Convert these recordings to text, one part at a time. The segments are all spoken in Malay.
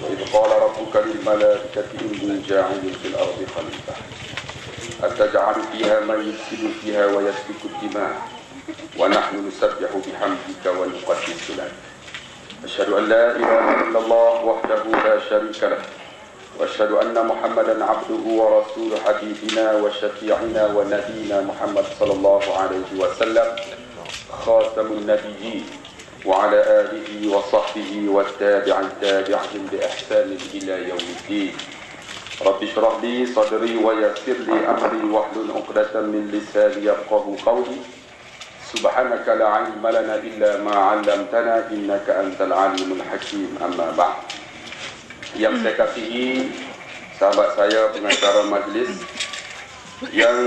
وإذ قال ربك للملائكة إني جاعل في الأرض خليفة أتجعل فيها من يفسد فيها ويسفك الدماء ونحن نسبح بحمدك ونقدس لك أشهد أن لا إله إلا الله وحده لا شريك له وأشهد أن محمدا عبده ورسوله حبيبنا وشفيعنا ونبينا محمد صلى الله عليه وسلم خاتم النبيين وعلى آله وصحبه والتابعين بإحسان إلى يوم الدين. رب اشرح لي صدري ويسر لي أمري واحلل عقدة من لساني يفقهوا قولي. سبحانك لا علم لنا إلا ما علمتنا إنك أنت العليم الحكيم. أما بعد. Yang saya kasihi sahabat saya pengacara majlis yang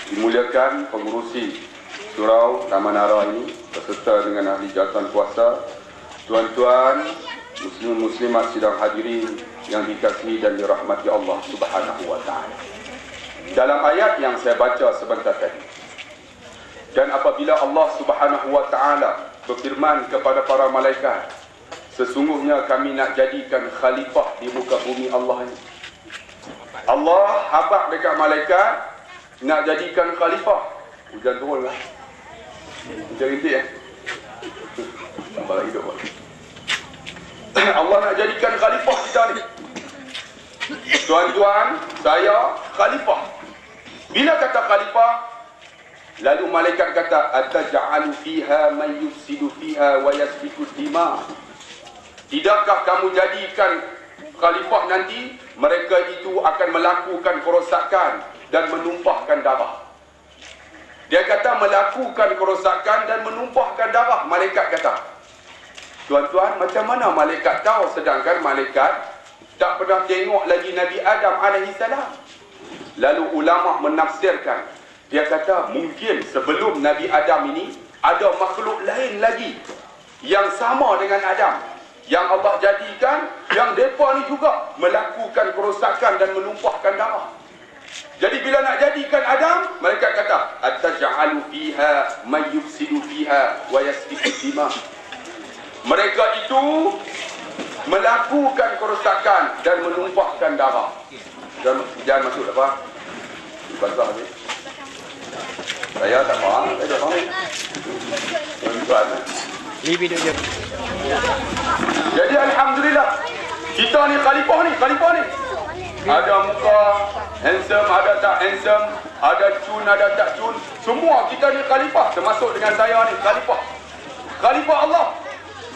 dimuliakan pengurusi surau Taman Ara ini beserta dengan ahli jawatan kuasa, tuan-tuan muslim-muslimat sidang hadirin yang dikasihi dan dirahmati Allah Subhanahu wa taala. Dalam ayat yang saya baca sebentar tadi, dan apabila Allah Subhanahu wa taala berfirman kepada para malaikat, sesungguhnya kami nak jadikan khalifah di muka bumi Allah ini. Allah habaq dekat malaikat nak jadikan khalifah. Hujan turun lah. Hujan rintik Tambah lagi hidup. Allah nak jadikan khalifah kita ni. Tuan-tuan, saya khalifah. Bila kata khalifah, lalu malaikat kata, ataj'alu fiha man yufsidu fiha wa yasfiku dima. Tidakkah kamu jadikan khalifah nanti mereka itu akan melakukan kerosakan dan menumpahkan darah? Dia kata melakukan kerosakan dan menumpahkan darah. Malaikat kata, tuan-tuan, macam mana malaikat tahu sedangkan malaikat tak pernah tengok lagi Nabi Adam alaihissalam? Lalu ulama menafsirkan, dia kata mungkin sebelum Nabi Adam ini ada makhluk lain lagi yang sama dengan Adam, yang Allah jadikan, yang mereka ni juga melakukan kerosakan dan menumpahkan darah. Jadi bila nak jadikan Adam, malaikat kata, ataj'alu fiha may yufsidu fiha wa yasfiku dima. Mereka itu melakukan kerosakan dan menumpahkan darah. Jangan masuk apa? Basah ni. Saya tak faham, saya tak faham. Tuan-tuan. Ni video dia. Jadi alhamdulillah, kita ni khalifah ni. Ada muka handsome, ada tak handsome, ada cun, ada tak cun. Semua kita ni khalifah, termasuk dengan saya ni khalifah. Khalifah Allah.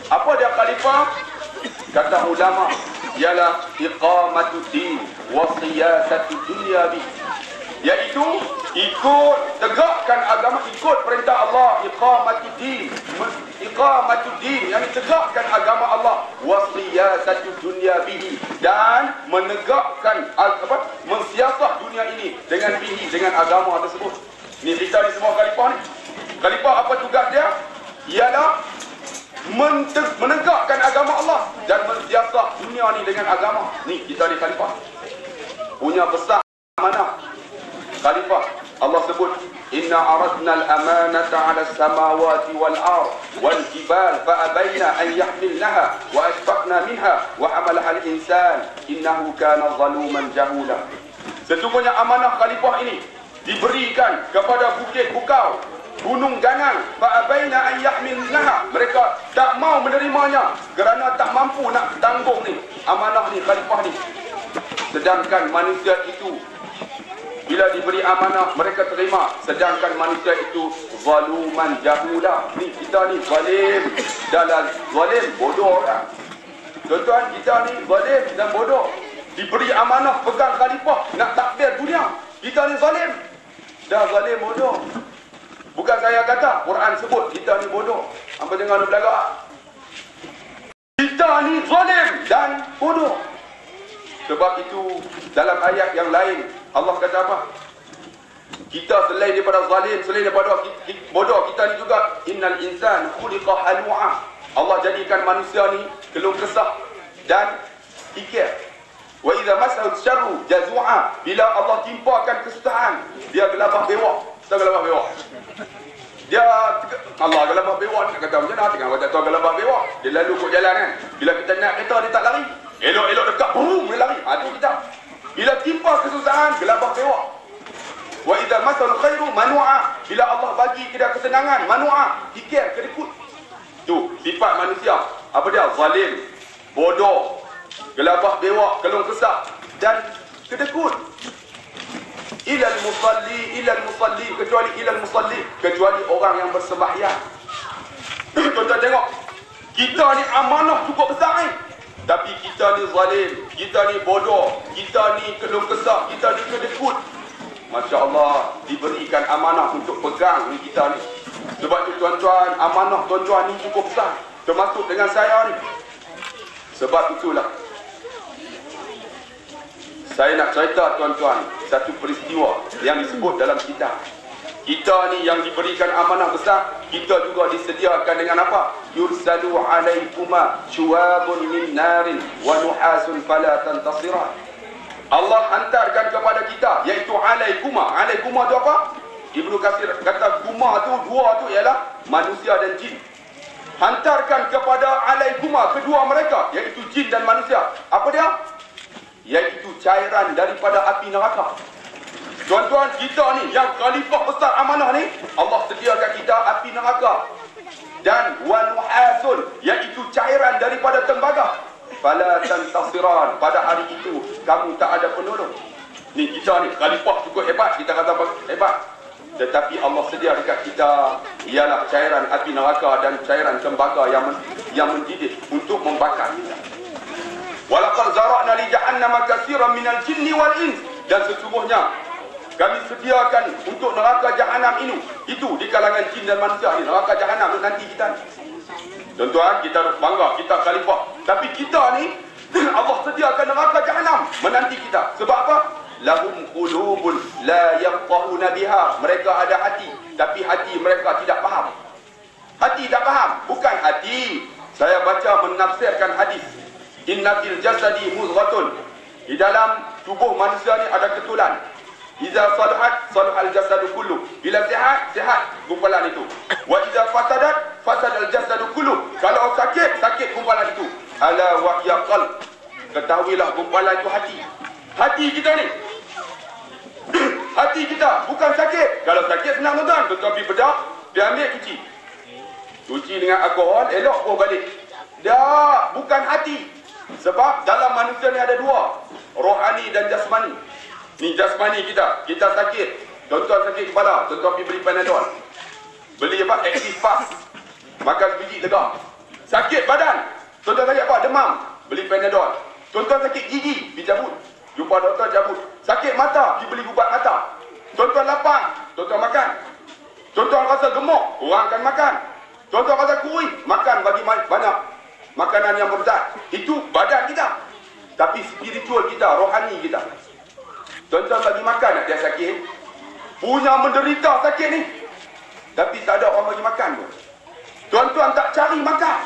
Apa dia khalifah? Kata ulama, ialah iqamatuddin wa siyasatu dunya bi. Iaitu ikut tegakkan agama, ikut perintah Allah, iqamatuddin yang tegakkan agama Allah, wasiyasatu dunya bihi, dan menegakkan mensiasah dunia ini dengan bihi, dengan agama tersebut. Ni kita ni semua khalifah ni. Khalifah apa tugas dia? Ialah menegakkan agama Allah dan mensiasah dunia ni dengan agama. Ni kita ni khalifah. Punya besar amanah. Khalifah Allah sebut, inna aradna al-amanata 'ala as-samawati wal-ard wal-jibal fa abayna an yahmilnaha wa ashfaqna minha wa hamalaha al-insan innahu kana zaluman jahula. Sesungguhnya amanah khalifah ini diberikan kepada bukit bukau, gunung ganang, fa abayna an yahmilnaha. Mereka tak mau menerimanya kerana tak mampu nak tanggung ni amanah ni, khalifah ni. Sedangkan manusia itu bila diberi amanah mereka terima, sedangkan manusia itu zaluman jahula. Ni kita ni zalim, dalam zalim bodoh orang. Tuan-tuan, kita ni zalim dan bodoh. Diberi amanah pegang khalifah, nak takbir dunia. Kita ni zalim. Dah zalim bodoh. Bukan saya kata, Quran sebut kita ni bodoh. Apa dengar nak belagak? Kita ni zalim dan bodoh. Sebab itu dalam ayat yang lain Allah kata apa? Kita selain daripada zalim, selain daripada bodoh, kita ni juga innal insan khuliqa halu'a. Allah jadikan manusia ni keluh kesah dan fikir. Wa idza mas'al syarru jazua. Bila Allah timpakan kesusahan, dia gelabah bewak. Tahu gelabah bewak? Dia Allah gelabah bewak, nak kata macam mana? Tengah baca tahu gelabah bewak, dia lalu kot jalan kan. Bila kita nak kereta dia tak lari. Elok kesenangan, gelabah bewak. Wa idza masal khairu manu'a. Bila Allah bagi kita kesenangan, manu'a, hikir, kedekut. Tu sifat manusia. Apa dia? Zalim, bodoh, gelabah bewak, kelong kesah dan kedekut. Ilal musalli, kecuali ilal musalli, kecuali orang yang bersembahyang. Tuan-tuan tengok, kita ni amanah cukup besar ni, tapi kita ni zalim, kita ni bodoh, kita ni kelong kesah, kita ni kedekut. Masya Allah, diberikan amanah untuk pegang ni kita ni. Sebab tu tuan-tuan, amanah tuan-tuan ni cukup besar, termasuk dengan saya ni. Sebab itulah saya nak cerita tuan-tuan satu peristiwa yang disebut dalam kitab. Kita ni yang diberikan amanah besar, kita juga disediakan dengan apa? Yursalu alaikuma syuabun min narin wa nuhasun fala tantasiran. Allah hantarkan kepada kita, iaitu alaikuma. Alaikuma tu apa? Ibnu Katsir kata guma tu, dua tu ialah manusia dan jin. Hantarkan kepada alaikuma, kedua mereka, iaitu jin dan manusia. Apa dia? Iaitu cairan daripada api neraka. Tuan-tuan, kita ni yang khalifah besar amanah ni, Allah sediakan kita api neraka. Dan wanuhasun, iaitu cairan daripada tembaga. Fala tantasiran, pada hari itu kamu tak ada penolong. Ni kita ni khalifah cukup hebat, kita kata hebat. Tetapi Allah sedia dekat kita ialah cairan api neraka dan cairan tembaga yang mendidih untuk membakar kita. Walaqad zara'na li jahannama katsiran minal jinni wal ins, dan sesungguhnya kami sediakan untuk neraka jahanam itu di kalangan jin dan manusia ni. Neraka jahanam nanti kita ni. Tuan-tuan, kita bangga kita khalifah, tapi kita ni Allah sediakan neraka jahanam menanti kita. Sebab apa? Lahum qulubun la yafqahuna biha. Mereka ada hati, tapi hati mereka tidak faham. Hati tak faham, bukan hati. Saya baca menafsirkan hadis. Inna fil jasadi mudghatun. Di dalam tubuh manusia ni ada ketulan. Iza salahat salahal jasadu kullu. Bila sihat, sihat gumpalan itu. Wa iza fasadat fasadal jasadu kullu. Kalau sakit, sakit gumpalan itu. Ala wa ya qalb. Ketahuilah gumpalan itu hati. Hati kita ni. Hati kita bukan sakit. Kalau sakit senang tuan-tuan, tetapi bedak dia ambil cuci. Cuci dengan alkohol, elok buah balik. Dah, bukan hati. Sebab dalam manusia ni ada dua, rohani dan jasmani. Ni jasmani kita sakit. Tuan-tuan sakit kepala, tuan-tuan pergi beli Panadol. Beli apa? Actifast. Makan sebiji lega. Sakit badan, tuan-tuan sakit apa? Demam. Beli Panadol. Tuan-tuan sakit gigi, pergi cabut. Jumpa doktor cabut. Sakit mata, pergi beli ubat mata. Tuan-tuan lapar, tuan-tuan makan. Tuan-tuan rasa gemuk, kurangkan makan. Tuan-tuan rasa kurus, makan bagi banyak makanan yang berzat. Itu badan kita. Tapi spiritual kita, rohani kita. Tuan-tuan bagi makan nak dia sakit, punya menderita sakit ni, tapi tak ada orang bagi makan pun. Tuan-tuan tak cari makan,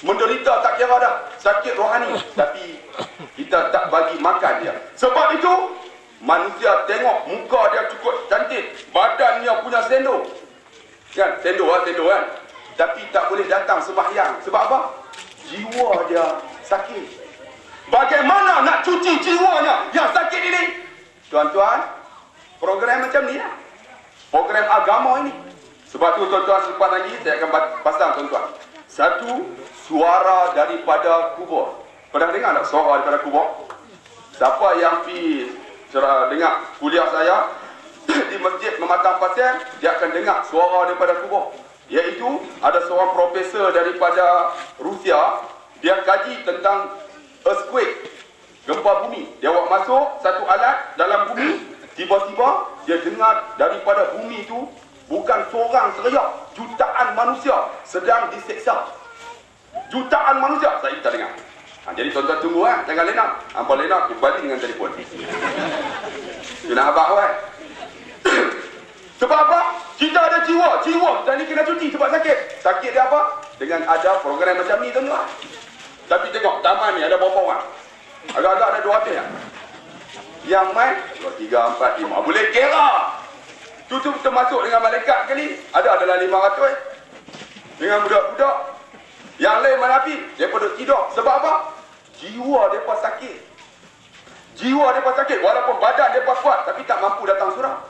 menderita tak kira dah, sakit rohani, tapi kita tak bagi makan dia. Sebab itu manusia tengok muka dia cukup cantik, badannya punya sendok kan, sendok kan, tapi tak boleh datang sembahyang. Sebab apa? Jiwa dia sakit. Bagaimana nak cuci jiwanya yang sakit ini? Tuan-tuan, program macam ni lah, program agama ini. Sebab tu tuan-tuan, selepas lagi saya akan pasang tuan-tuan satu suara daripada kubur. Pernah dengar tak suara daripada kubur? Siapa yang pergi dengar kuliah saya di masjid Mematang Pasir, dia akan dengar suara daripada kubur. Iaitu ada seorang profesor daripada Rusia, dia kaji tentang earthquake, gempa bumi. Dia buat masuk satu alat dalam bumi, tiba-tiba dia dengar daripada bumi itu bukan seorang teriak, jutaan manusia sedang diseksa. Jutaan manusia, saya tak dengar. Jadi tuan-tuan tunggu jangan lena. Hampa lena, balik dengan telefon. Dia nak abang Sebab apa? Kita ada jiwa kita ni kena cuci sebab sakit. Sakit dia apa? Dengan ada program macam ni tuan-tuan. Tapi tengok, taman ni ada berapa orang? Agak-agak ada 200 kan? Yang main 2, 3, 4, 5. Boleh kira. Tu termasuk dengan malaikat ke ni? Ada adalah 500 dengan budak-budak. Yang lain mana api? Mereka duduk tidur. Sebab apa? Jiwa mereka sakit. Jiwa mereka sakit, walaupun badan mereka kuat, tapi tak mampu datang surau.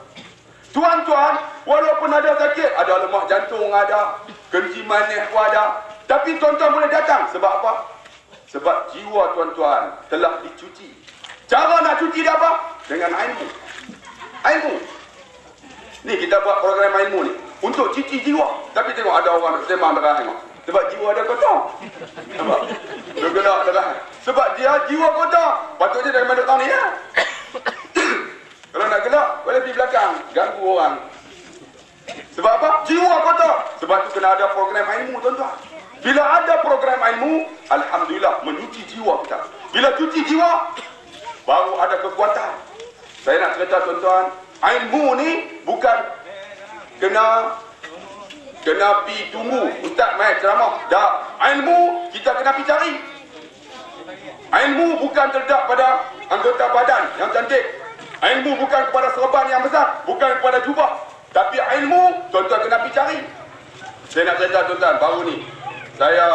Tuan-tuan, walaupun ada sakit, ada lemah jantung ada, kenciman pun ada, tapi tuan-tuan boleh datang. Sebab apa? Sebab jiwa tuan-tuan telah dicuci. Cara nak cuci dia apa? Dengan ilmu. Ilmu. Ni kita buat program ilmu ni untuk cuci jiwa. Tapi tengok ada orang sembang darah tengok. Sebab jiwa dia kotor. Nampak? Dia gelak darah. Sebab dia jiwa kotor. Patutnya dari mana tahu ni ya? Kalau nak gelak, boleh pergi belakang. Ganggu orang. Sebab apa? Jiwa kotor. Sebab tu kena ada program ilmu tuan-tuan. Bila ada program ilmu, alhamdulillah menyuci jiwa kita. Bila cuci jiwa, baru ada kekuatan. Saya nak cerita tuan-tuan, ilmu ni bukan kena pi tunggu ustaz mai ceramah. Dah, ilmu kita kena pi cari. Ilmu bukan terletak pada anggota badan yang cantik. Ilmu bukan kepada serban yang besar, bukan kepada jubah. Tapi ilmu tuan-tuan kena pi cari. Saya nak cerita tuan-tuan, baru ni saya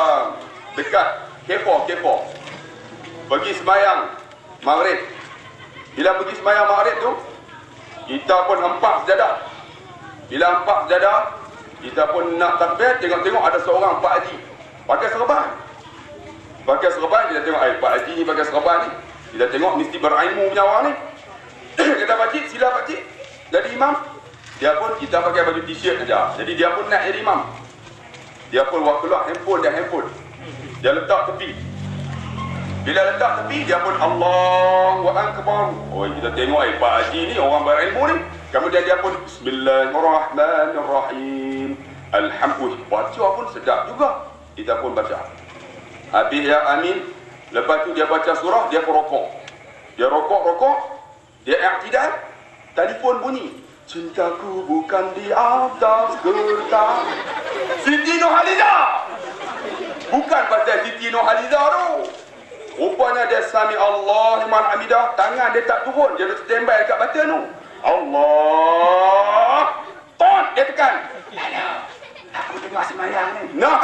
dekat K4 pergi sembahyang Maghrib. Bila pergi sembahyang Maghrib tu, kita pun hempak sejadah. Bila hempak sejadah, kita pun nak takbir, tengok-tengok ada seorang Pak Haji pakai serban. Pakai serban, kita tengok, Pak Haji ni pakai serban ni. Kita tengok mesti berilmu punya orang ni. Kata pakcik, sila pakcik jadi imam. Dia pun, kita pakai baju t-shirt saja. Jadi dia pun nak jadi imam. Dia pun keluar handphone. Dia letak tepi. Bila letak tepi, dia pun Allahu Akbar. Oh, kita tengok Pak Haji ni orang berilmu ni. Kemudian dia pun Bismillahirrahmanirrahim. Alhamdulillah. Baca pun sedap juga. Kita pun baca. Habis ya amin. Lepas tu dia baca surah, dia pun rokok. Dia rokok. Dia i'tidal. Telefon bunyi. Cintaku bukan di atas kertas. Siti Nurhaliza. Bukan pasal Siti Nurhaliza tu. Rupanya dia sami Allah liman hamidah, tangan dia tak turun, dia duduk standby dekat batin tu. Allah. Ton dia tekan. Hello. Aku tengah sembahyang ni. Nah.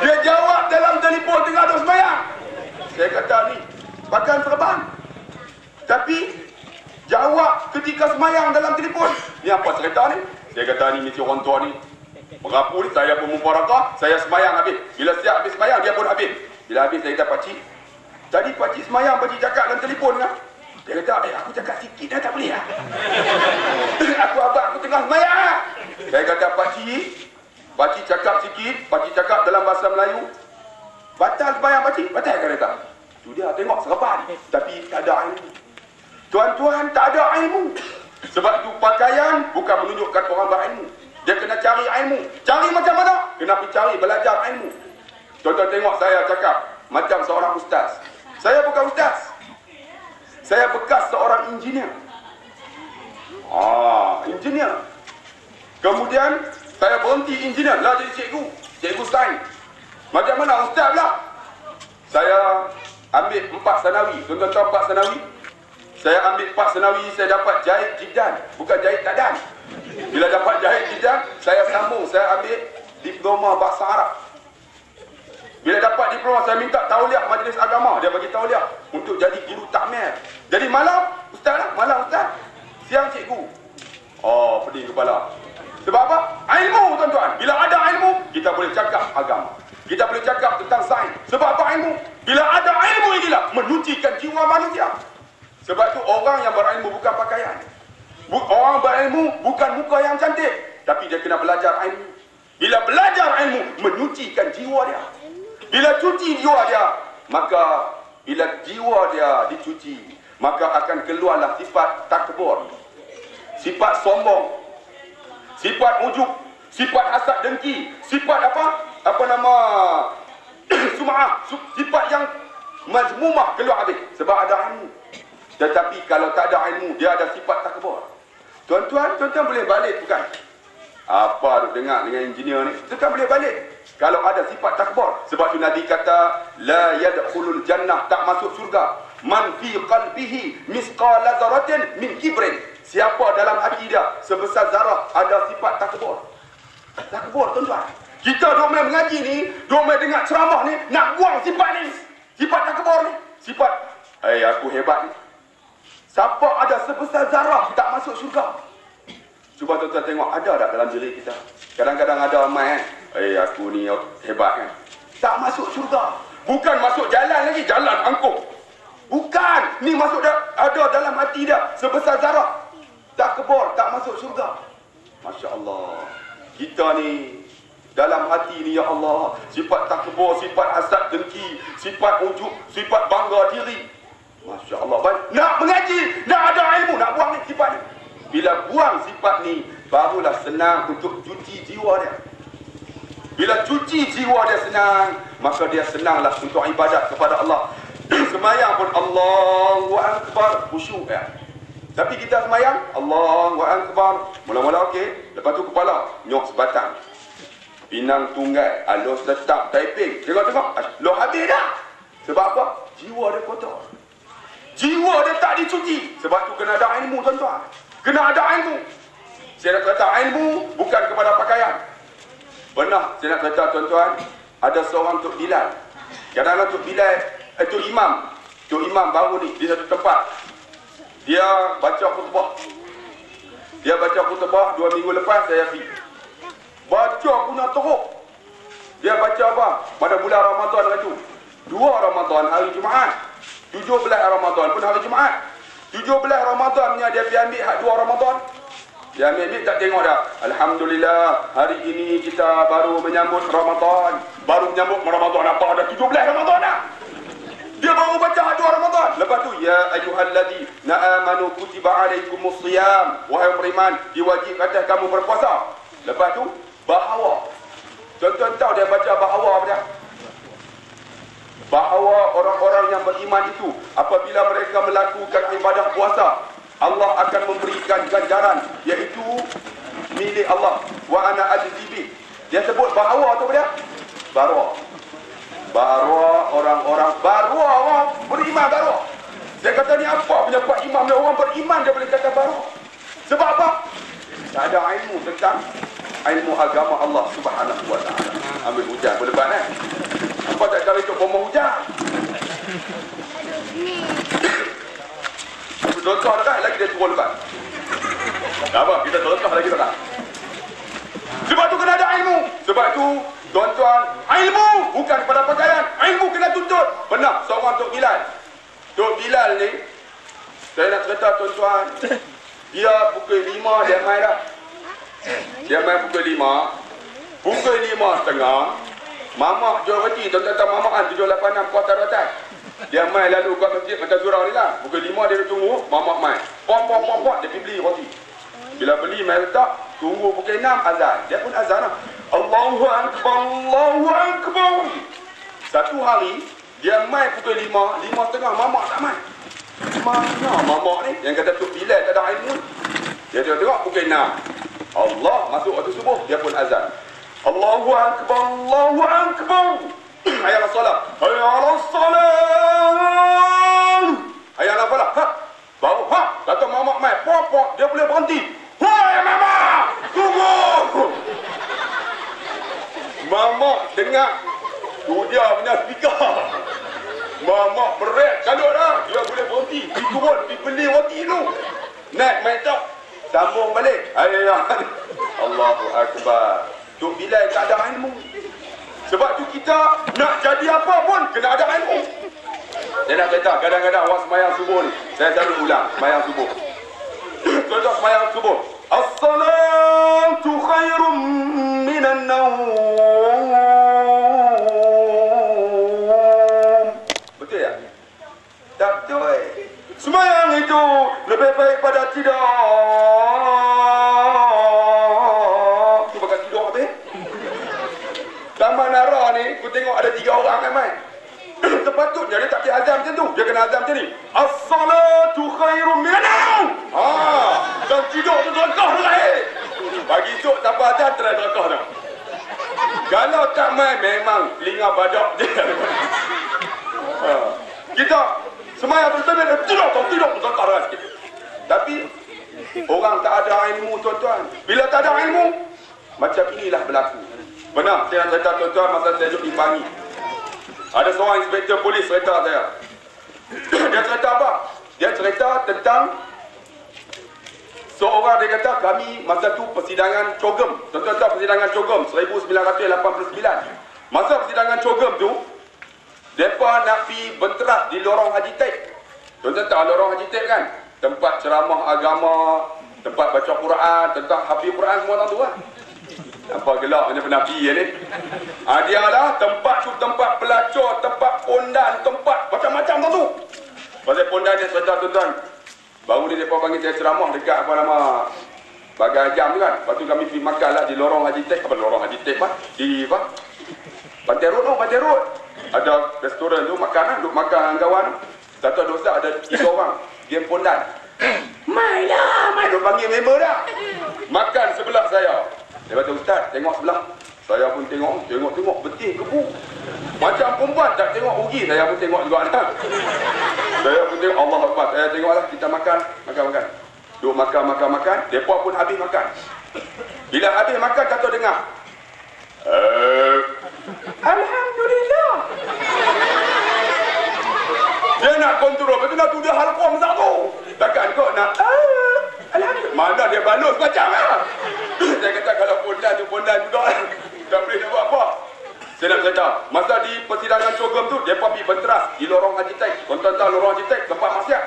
Dia jawab dalam telefon tengah duduk sembahyang. Saya kata ni pakai serban. Tapi jawab ketika sembahyang dalam telefon. Ni apa cerita ni? Dia kata ni mesti orang tua ni merapu ni, saya pun mubarakah, saya sembahyang habis. Bila siap habis sembahyang, dia pun habis. Bila habis, saya kata, pakcik, tadi pakcik sembahyang, pakcik cakap dalam telefon kan? Dia kata, aku cakap sikit dah, tak boleh lah. Aku tengah sembahyang lah. Saya kata, pakcik cakap sikit, pakcik cakap dalam bahasa Melayu. Batal sembahyang pakcik? Batal kan dia? Tu dia, tengok serban. Tapi tak ada ilmu. Tuan-tuan, tak ada ilmu. Sebab tu pakaian bukan menunjukkan orang berilmu. Dia kena cari ilmu. Cari macam mana? Kena pergi cari, belajar ilmu. Tuan-tuan tengok saya cakap macam seorang ustaz. Saya bukan ustaz. Saya bekas seorang engineer. Engineer. Kemudian saya berhenti engineer lah jadi cikgu. Cikgu sains. Macam mana ustaz pula? Saya ambil 4 sanawi. Tuan-tuan tahu 4 sanawi? Saya ambil 4 sanawi, saya dapat jahit jildan. Bukan jahit tadan. Bila dapat jahit jildan, saya sambung. Saya ambil diploma bahasa Arab. Bila dapat diploma, saya minta tauliah majlis agama. Dia bagi tauliah untuk jadi guru takmir. Jadi malam, ustaz lah. Malam ustaz. Siang cikgu. Oh, pedih kepala. Sebab apa? Ilmu tuan-tuan. Bila ada ilmu, kita boleh cakap agama. Kita boleh cakap tentang sains. Sebab apa ilmu? Bila ada ilmu inilah menyucikan jiwa manusia. Sebab tu orang yang berilmu bukan pakaian. Orang berilmu bukan muka yang cantik. Tapi dia kena belajar ilmu. Bila belajar ilmu, menyucikan jiwa dia. Bila cuci jiwa dia, maka bila jiwa dia dicuci, maka akan keluarlah sifat takbur, sifat sombong, sifat ujub, sifat hasad dengki, sifat apa nama sum'ah, sifat yang mazmumah keluar habis sebab ada ilmu. Tetapi kalau tak ada ilmu, dia ada sifat takbur. Tuan-tuan boleh balik bukan? Apa duk dengar dengan engineer ni? Tuan boleh balik kalau ada sifat takbur. Sebab tu Nabi kata la yadkhulul jannah, tak masuk surga man fi qalbihi misqala dzarratin min kibrin. Siapa dalam hati dia sebesar zarah ada sifat takbur. Takbur tuan-tuan. Kita duk main mengaji ni, duk main dengar ceramah ni, nak buang sifat ni. Sifat takbur ni, sifat Aku hebat ni. Siapa ada sebesar zarah tak masuk syurga? Cuba tuan-tuan tengok, ada tak dalam diri kita? Kadang-kadang ada amai kan? Aku ni hebat kan? Tak masuk syurga. Bukan masuk jalan lagi, jalan angkuh. Bukan. Ni masuk ada dalam hati dia. Sebesar zarah. Tak kebor, tak masuk syurga. Masya Allah. Kita ni dalam hati ni, ya Allah, sifat takbur, sifat hasad dengki, sifat ujub, sifat bangga diri. Masya Allah. Nak mengaji, nak ada ilmu, nak buang ni sifat ni. Bila buang sifat ni, barulah senang untuk cuci jiwa dia. Bila cuci jiwa dia senang, maka dia senanglah untuk ibadat kepada Allah. Semayang pun Allahu Akbar, khusyuk ya. Tapi kita semayang Allahu Akbar, mula-mula okey, lepas tu kepala nyok sebatang. Pinang tunggai, alus letak, typing. Tengok-tengok, loh habis dah. Sebab apa? Jiwa dia kotor. Jiwa dia tak dicuci. Sebab tu kena ada ilmu, tuan-tuan. Kena ada ilmu. Saya nak kata ilmu bukan kepada pakaian. Pernah saya nak kata, tuan-tuan, ada seorang Tok Bilal. Kadang-kadang Tok Bilal, Tok Imam baru ni di satu tempat. Dia baca khutbah. 2 minggu lepas saya pergi. Baca punya teruk. Dia baca apa? Pada bulan Ramadan itu. 2 Ramadan hari Jumaat. 17 Ramadan pun hari Jumaat. 17 Ramadannya dia pergi ambil hak 2 Ramadan. Dia ambil tak tengok dah. Alhamdulillah, hari ini kita baru menyambut Ramadan. Baru menyambut Ramadan apa? Ada 17 Ramadan dah. Dia baru baca hak 2 Ramadan. Lepas tu, ya ayyuhalladzina amanu kutiba alaikumus shiyam. Wahai beriman, diwajib atas kamu berpuasa. Lepas tu, bahawa. Tuan-tuan tahu dia baca bahawa apa dia? Bahawa orang-orang yang beriman itu, apabila mereka melakukan ibadah puasa, Allah akan memberikan ganjaran, iaitu milik Allah. Wa ana ajzibi. Dia sebut bahawa tu apa dia? Bahawa orang-orang beriman bahawa. Saya kata ni apa punya Pak Imam ni, orang beriman dia boleh kata bahawa. Sebab apa? Tak ada ilmu tentang ilmu agama Allah Subhanahu wa taala. Ambil hujan berlebat kan? Apa tak tahu itu bomba hujan? Contoh dah lagi dia turun lebat. Apa? Kita contoh lagi tak? Sebab tu kena ada ilmu. Sebab tu tuan-tuan, ilmu bukan pada pakaian. Ilmu kena tuntut. Pernah seorang Tok Bilal. Tok Bilal ni, saya nak cerita tuan-tuan, dia pukul 5 dia main dah. Dia main pukul 5. Pukul 5.30 mamak jual roti. Tuan-tuan tahu mamakan 786 kuartal rotan. Dia main lalu kat masjid macam surau ni lah. Pukul 5 dia tunggu, mamak main. Pop dia pergi beli roti. Bila beli main letak, tunggu pukul 6 azan. Dia pun azan lah. Allahu Akbar, Allahu Akbar. Satu hari dia main pukul 5.30 mamak tak main. Mana mamak ni yang kata Tok Bilal tak ada ilmu. Dia tengok pukul 6 Allah masuk waktu subuh, dia pun azan. Allahu Akbar, Allahu Akbar. Hayya ala solat, hayya ala solat, hayya ala falah. Baru kata mamak main, pop dia boleh berhenti. Wahai mamak, tunggu. Mamak dengar tu dia punya speaker. Mamak berat kalau dah dia boleh berhenti. Pergi turun, pergi beli roti dulu. Naik main tak, sambung balik. Allahu Akbar. Tok Bilal tak ada ilmu. Sebab tu kita nak jadi apa pun kena ada ilmu. Saya nak kata kadang-kadang awak sembahyang subuh ni, saya selalu ulang sembahyang subuh. Contoh sembahyang subuh. As-salatu khairum minan naum. Betul tak? Tak betul. Sembahyang itu lebih baik pada tidur. Tu bakal tidur habis. Taman Nara ni, aku tengok ada 3 orang kan main. Sepatutnya dia tak boleh azam macam tu. Dia kena azam macam ni. As-salatu khairum minan naum. Dan tidur tu terangkah terakhir. Pagi esok tanpa azam terangkah dah. Kalau tak main memang telinga badak je. Kita semayang betul-betul tidur terangkah dah sikit. Tapi orang tak ada ilmu tuan-tuan. Bila tak ada ilmu, macam inilah berlaku. Benar, saya nak cerita tuan-tuan masa saya duduk di Bangi. Ada seorang inspektor polis cerita saya. dia cerita apa? Dia cerita tentang seorang, dia kata kami masa tu persidangan Cogem. Tuan-tuan tahu persidangan Cogem 1989. Masa persidangan Cogem tu, mereka nak pergi benteras di lorong Haji Taib. Tuan-tuan tahu lorong Haji Taib kan? Tempat ceramah agama, tempat baca Quran, tentang hafiz Quran semua tahu tu kan? Nampak gelap macam pernah pergi ni. Dia lah tempat tu, tempat pelacur, tempat pondan, tempat macam-macam tu. Pasal pondan dia cerita tuan-tuan. Baru ni mereka panggil saya ceramah dekat apa nama Bagai Jam tu kan. Lepas tu kami pergi makan lah di lorong Haji Taib. Apa lorong Haji Taib lah? Di apa? Pantai Road tu, Pantai Road. Ada restoran tu makan lah, duduk makan dengan kawan. Satu dosa ada 3 orang. Game pondan. Mai lah, mai. Duk panggil member dah. Makan sebelah saya. Dia kata, Ustaz, tengok sebelah. Saya pun tengok betih kebu. Macam perempuan tak tengok rugi. Saya pun tengok juga lah. Saya pun tengok, Allah Akbar. Saya tengoklah, kita makan. Duk makan. Mereka pun habis makan. Bila habis makan, kata dengar. Alhamdulillah. Dia nak kontrol, betul nak tuduh halqom satu. Takkan kau nak Alhamdulillah. Mana dia balus macam lah. Saya kata kalau pondan juga. Tak boleh nak buat apa. Saya nak cerita, masa di persidangan Cogem tu, dia pergi benteras di lorong Haji Taib. Tuan-tuan tahu lorong Haji Taib, tempat maksiat.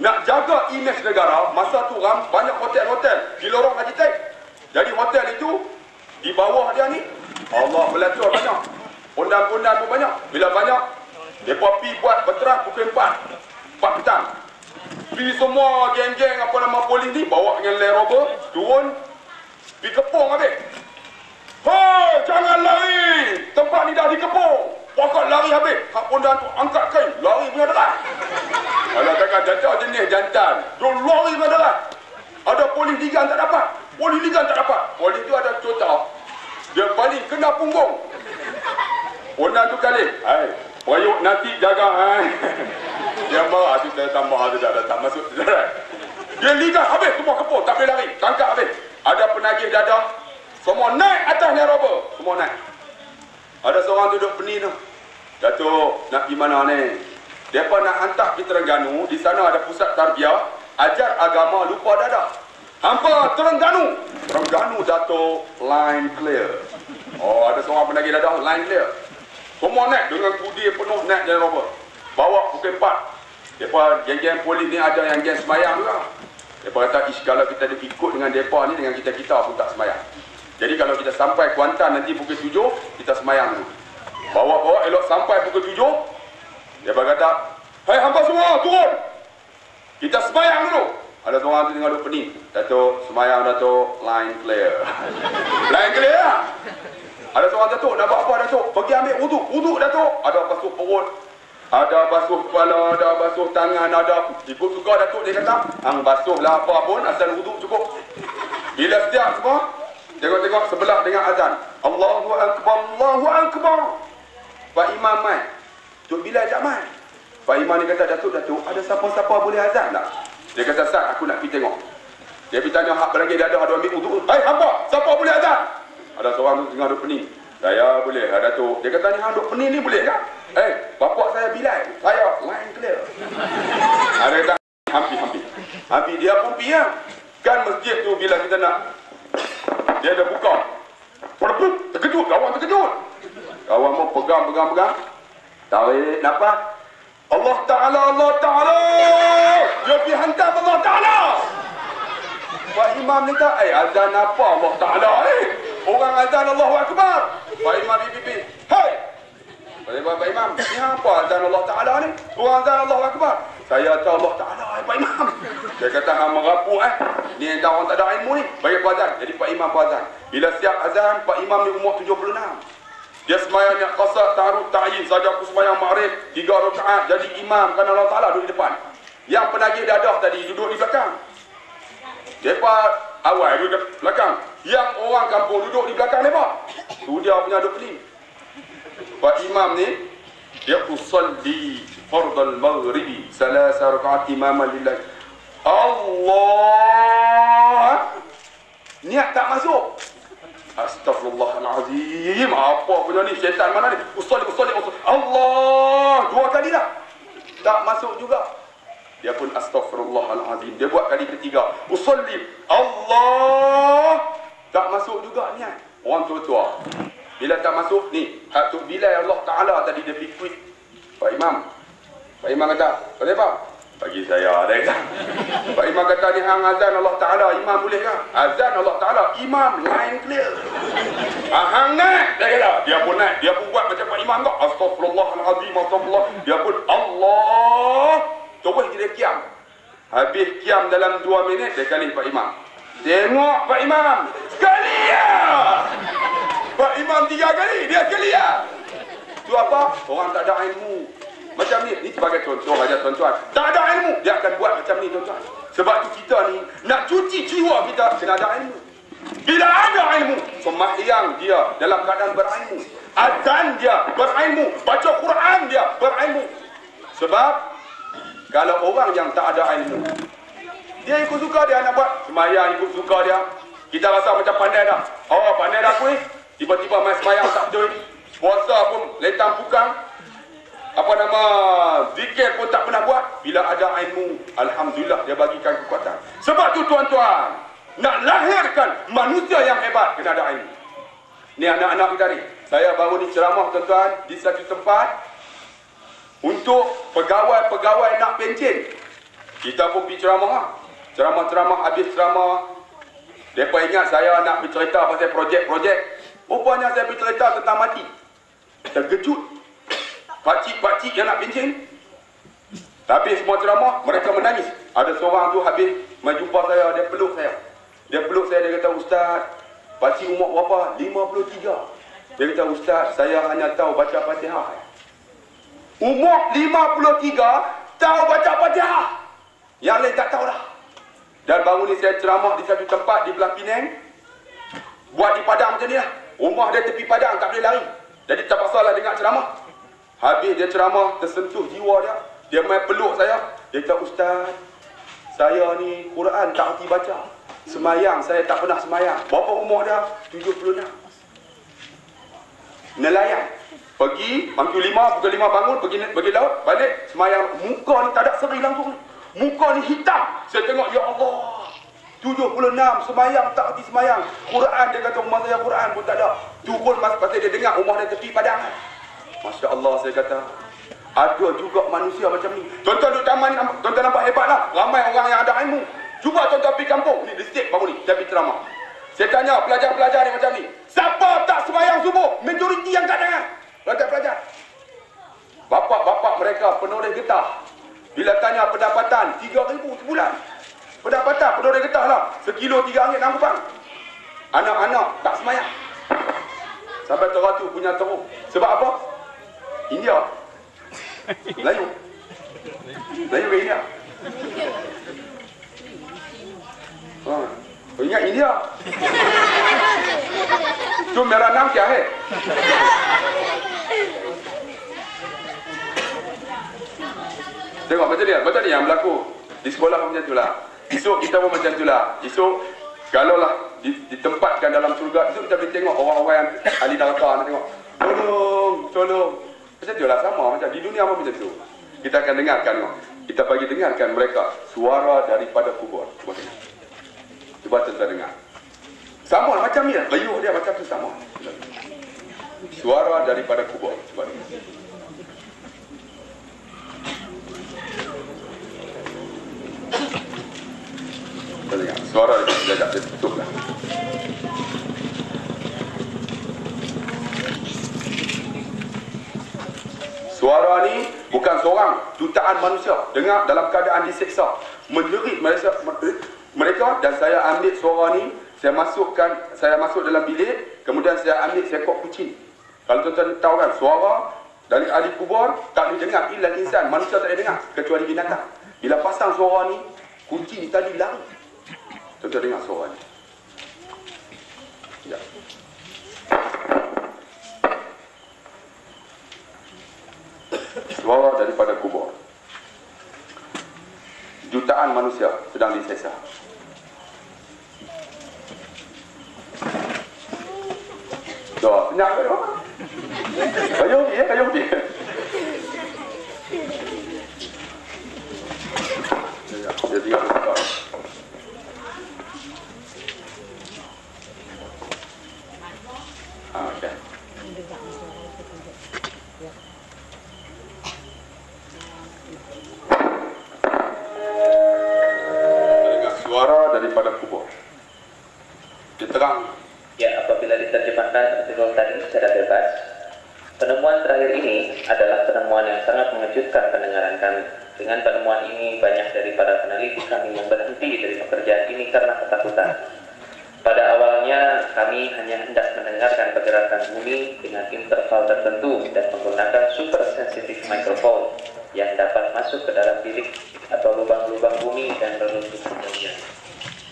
Nak jaga imej negara, masa tu banyak hotel-hotel di lorong Haji Taib. Jadi hotel itu, di bawah dia ni, Allah melacur banyak. Pondan-pondan pun banyak. Bila banyak, dia pergi buat benteras pukul 4 petang. Pergi semua geng-geng apa nama polis ni, bawa dengan Land Rover, turun, pergi kepung habis. Hei, jangan lari. Tempat ni dah dikepung. Pokok lari habis. Hak pondan tu angkat kain, lari punya deras. Kalau takkan jatuh jenis jantan, dia lari punya deras. Ada polis ligan tak dapat. Polis tu ada contoh. Dia balik kena punggung. Pondan tu kali. Hai, perayuk nanti jaga. Dia marah tu, saya tambah tu tak masuk. Dia ligan habis, semua kepung. Tak boleh lari. Tangkap habis. Ada penagih dadah. Semua naik atas Land Rover. Semua naik. Ada seorang duduk pening tu. Datuk, nak pergi mana ni? Mereka nak hantar pergi Terengganu. Di sana ada pusat tarbiyah. Ajar agama, lupa dadah. Hampa Terengganu. Datuk, line clear. Oh, ada seorang penagih dadah, line clear. Semua naik dengan kudi penuh naik Land Rover. Bawa pukul 4. Mereka geng-geng polis ni ada yang geng semayang juga. Mereka kata, kalau kita ikut dengan mereka ni, dengan kita pun tak semayang. Jadi kalau kita sampai Kuantan nanti pukul 7, kita semayang dulu. Bawa elok sampai pukul 7, dia berkata, hai hampa semua turun. Kita semayang dulu. Ada seorang tu tengah duduk pening. Datuk, semayang Datuk, line clear. Line clear lah. Ada seorang, Datuk, nak buat apa Datuk? Pergi ambil wuduk Datuk. Ada basuh perut, ada basuh kepala, ada basuh tangan, ada ikut juga Datuk. Dia kata, hang basuh lah apa pun, asal wuduk cukup. Bila setiap semua, tengok-tengok sebelah dengan azan. Allahu Akbar, Allahu Akbar. Pak Imam mai. Tok Bilal tak mai. Pak Imam ni kata, Datuk, ada siapa-siapa boleh azan tak? Dia kata, Ustaz, aku nak pergi tengok. Dia pergi tanya hak belakang dia ada ambil wuduk. Hai, hampa, siapa boleh azan? Ada seorang tu tengah duduk pening. Saya boleh, Datuk. Dia kata, ni hang duduk pening ni boleh tak? Bapak saya Bilal. Saya, line clear. Ada kata, hampir dia pun pergi lah. Kan masjid tu bila kita nak, dia ada buka. Terkejut, kawan terkejut. Kawan mau pegang. Tarik nafas. Allah Ta'ala. Dia pergi hantar Allah Ta'ala. Pak Imam ni tak, azan apa Allah Ta'ala ni? Orang azan Allahu Akbar. Pak Imam pipi. Hai! Pak Imam, ni apa azan Allah Ta'ala ni? Orang azan Allahu Akbar. Saya tahu Allah Ta'ala, Pak Imam. Dia kata, hang merapu ni yang orang tak ada ilmu ni. Bagi azan. Jadi Pak Imam azan. Bila siap azan, Pak Imam ni umur 76. Dia semayang yang qasar, ta'arud, ta'yin. Saja aku semayang maghrib 3 rakaat. Jadi imam kerana Allah Ta'ala duduk di depan. Yang penagih dadah tadi duduk di belakang. Mereka awal duduk di belakang. Yang orang kampung duduk di belakang mereka. Tu dia punya duduk pening. Pak Imam ni, dia usalli fardal maghribi 3 rakaat imaman lillahi. Allah. Niat tak masuk. Astaghfirullahalazim. Apa punya ni? Syaitan mana ni? Usalli. Allah. 2 kali dah. tak masuk juga. Dia pun astaghfirullahalazim. Dia buat kali ketiga. Usolli. Allah. Tak masuk juga niat. Orang tua-tua. Bila tak masuk, ni. Atuk Bilal Allah Ta'ala tadi dia fikir. Pak Imam. Pak Imam kata, kenapa? Bagi saya ada kan. Pak Imam kata ni hang azan Allah Ta'ala. Imam boleh kan? Azan Allah Ta'ala. Imam line clear. Hang naik. Dia kata. Dia pun naik. Dia pun buat macam Pak Imam kau. Astaghfirullahalazim. Astagfirullah. Dia pun Allah. Terus dia kiam. Habis kiam dalam 2 minit, dia kali Pak Imam. Tengok Pak Imam. Sekali ya. Pak Imam 3 kali, dia sekali ya. Itu apa? Orang tak ada ilmu. Macam ni sebagai contoh aja tuan-tuan. Tak ada ilmu, dia akan buat macam ni tuan-tuan. Sebab tu kita ni, nak cuci jiwa kita, kena ada ilmu. Bila ada ilmu, sembahyang dia dalam keadaan berilmu. Azan dia berilmu. Baca Quran dia berilmu. Sebab kalau orang yang tak ada ilmu, dia ikut suka dia nak buat sembahyang, ikut suka dia. Kita rasa macam pandai dah. Oh, pandai dah aku ni. Tiba-tiba main sembahyang tak betul. Puasa pun letang pukang. Apa nama, zikir pun tak pernah buat. Bila ada ilmu, alhamdulillah dia bagikan kekuatan. Sebab tu tuan-tuan, nak lahirkan manusia yang hebat, kena ada ilmu. Ni anak-anak kita ni. Saya baru ni ceramah tuan-tuan di satu tempat. Untuk pegawai-pegawai nak pencen. Kita pun pergi ceramah. Ceramah-ceramah, habis ceramah. Mereka ingat saya nak bercerita pasal projek-projek. Rupanya saya bercerita tentang mati. Terkejut. Pakcik-pakcik yang nak pencen. Habis semua ceramah, mereka menangis. Ada seorang tu habis menjumpa saya, dia peluk saya. Dia kata, Ustaz, pakcik umur berapa? 53. Dia kata, Ustaz, saya hanya tahu baca Fatihah. Umur 53, tahu baca Fatihah. Yang lain tak tahu dah. Dan baru ni saya ceramah di satu tempat di belah Penang. Buat di padang macam ni lah. Rumah dia tepi padang, tak boleh lari. Jadi terpaksa lah dengar ceramah. Habis dia ceramah, tersentuh jiwa dia. Dia main peluk saya. Dia kata, Ustaz, saya ni Quran tak hati baca. Semayang, saya tak pernah semayang. Berapa umur dia? 76. Nelayan. Pergi, pukul 5 bangun, pergi laut, balik, semayang. Muka ni tak ada seri langsung ni. Muka ni hitam. Saya tengok, ya Allah. 76, semayang, tak hati semayang. Quran, dia kata rumah saya Quran pun tak ada. Tu pun pasal dia dengar rumah dia tepi padang. Masya Allah, saya kata. Ada juga manusia macam ni. Tuan-tuan duduk taman, tuan-tuan nampak hebat lah. Ramai orang yang ada ilmu. Cuba tuan-tuan pergi kampung. Ni di state baru ni, saya pergi ceramah. Saya tanya pelajar-pelajar ni macam ni. Siapa tak semayang subuh? Majoriti yang tak dengar. Pelajar-pelajar. Bapak-bapak mereka penulis getah. Bila tanya pendapatan, 3,000 sebulan. Pendapatan penulis getah lah. Sekilo RM3 bang. Anak-anak tak semayang. Sampai teratur punya teruk. Sebab apa? India. Melayu. Melayu ke India? Ingat India. Tu merah nam kya hai? Tengok macam ni yang berlaku di sekolah macam itulah. Esok kita pun macam itulah. Esok kalaulah ditempatkan dalam surga, esok kita boleh tengok orang-orang yang ahli neraka nak tengok. Tolong. Macam itulah sama macam di dunia pun macam tu. Kita akan dengarkan, kita bagi dengarkan mereka suara daripada kubur. Cuba kita dengar. Sama macam ni lah. Riuh dia macam tu sama. Suara daripada kubur. Cuba dengar. Kita dengar. Suara dia tutup lah. Suara ni bukan seorang, jutaan manusia dengar dalam keadaan diseksa, menjerit mereka dan saya ambil suara ni, saya masuk dalam bilik, kemudian saya ambil seekor kucing. Kalau tuan-tuan tahu kan, suara dari ahli kubur tak boleh dengar illa insan, manusia tak boleh dengar kecuali binatang. Bila pasang suara ni, kucing tadi lari. Tuan-tuan dengar suara ni. Ya. Suara daripada kubur. Jutaan manusia sedang diseksa. Dah, senyap ke dia? Kayu dia. daripada kubur. Diterang. Ya, apabila diterjemahkan artikel tadi secara bebas, penemuan terakhir ini adalah penemuan yang sangat mengejutkan pendengaran kami. Dengan penemuan ini, banyak dari para peneliti kami yang berhenti dari pekerjaan ini karena ketakutan. Pada awalnya, kami hanya hendak mendengarkan pergerakan bumi dengan interval tertentu dan menggunakan super sensitive microphone yang dapat masuk ke dalam bilik atau lubang-lubang bumi dan relung-relung kejadian.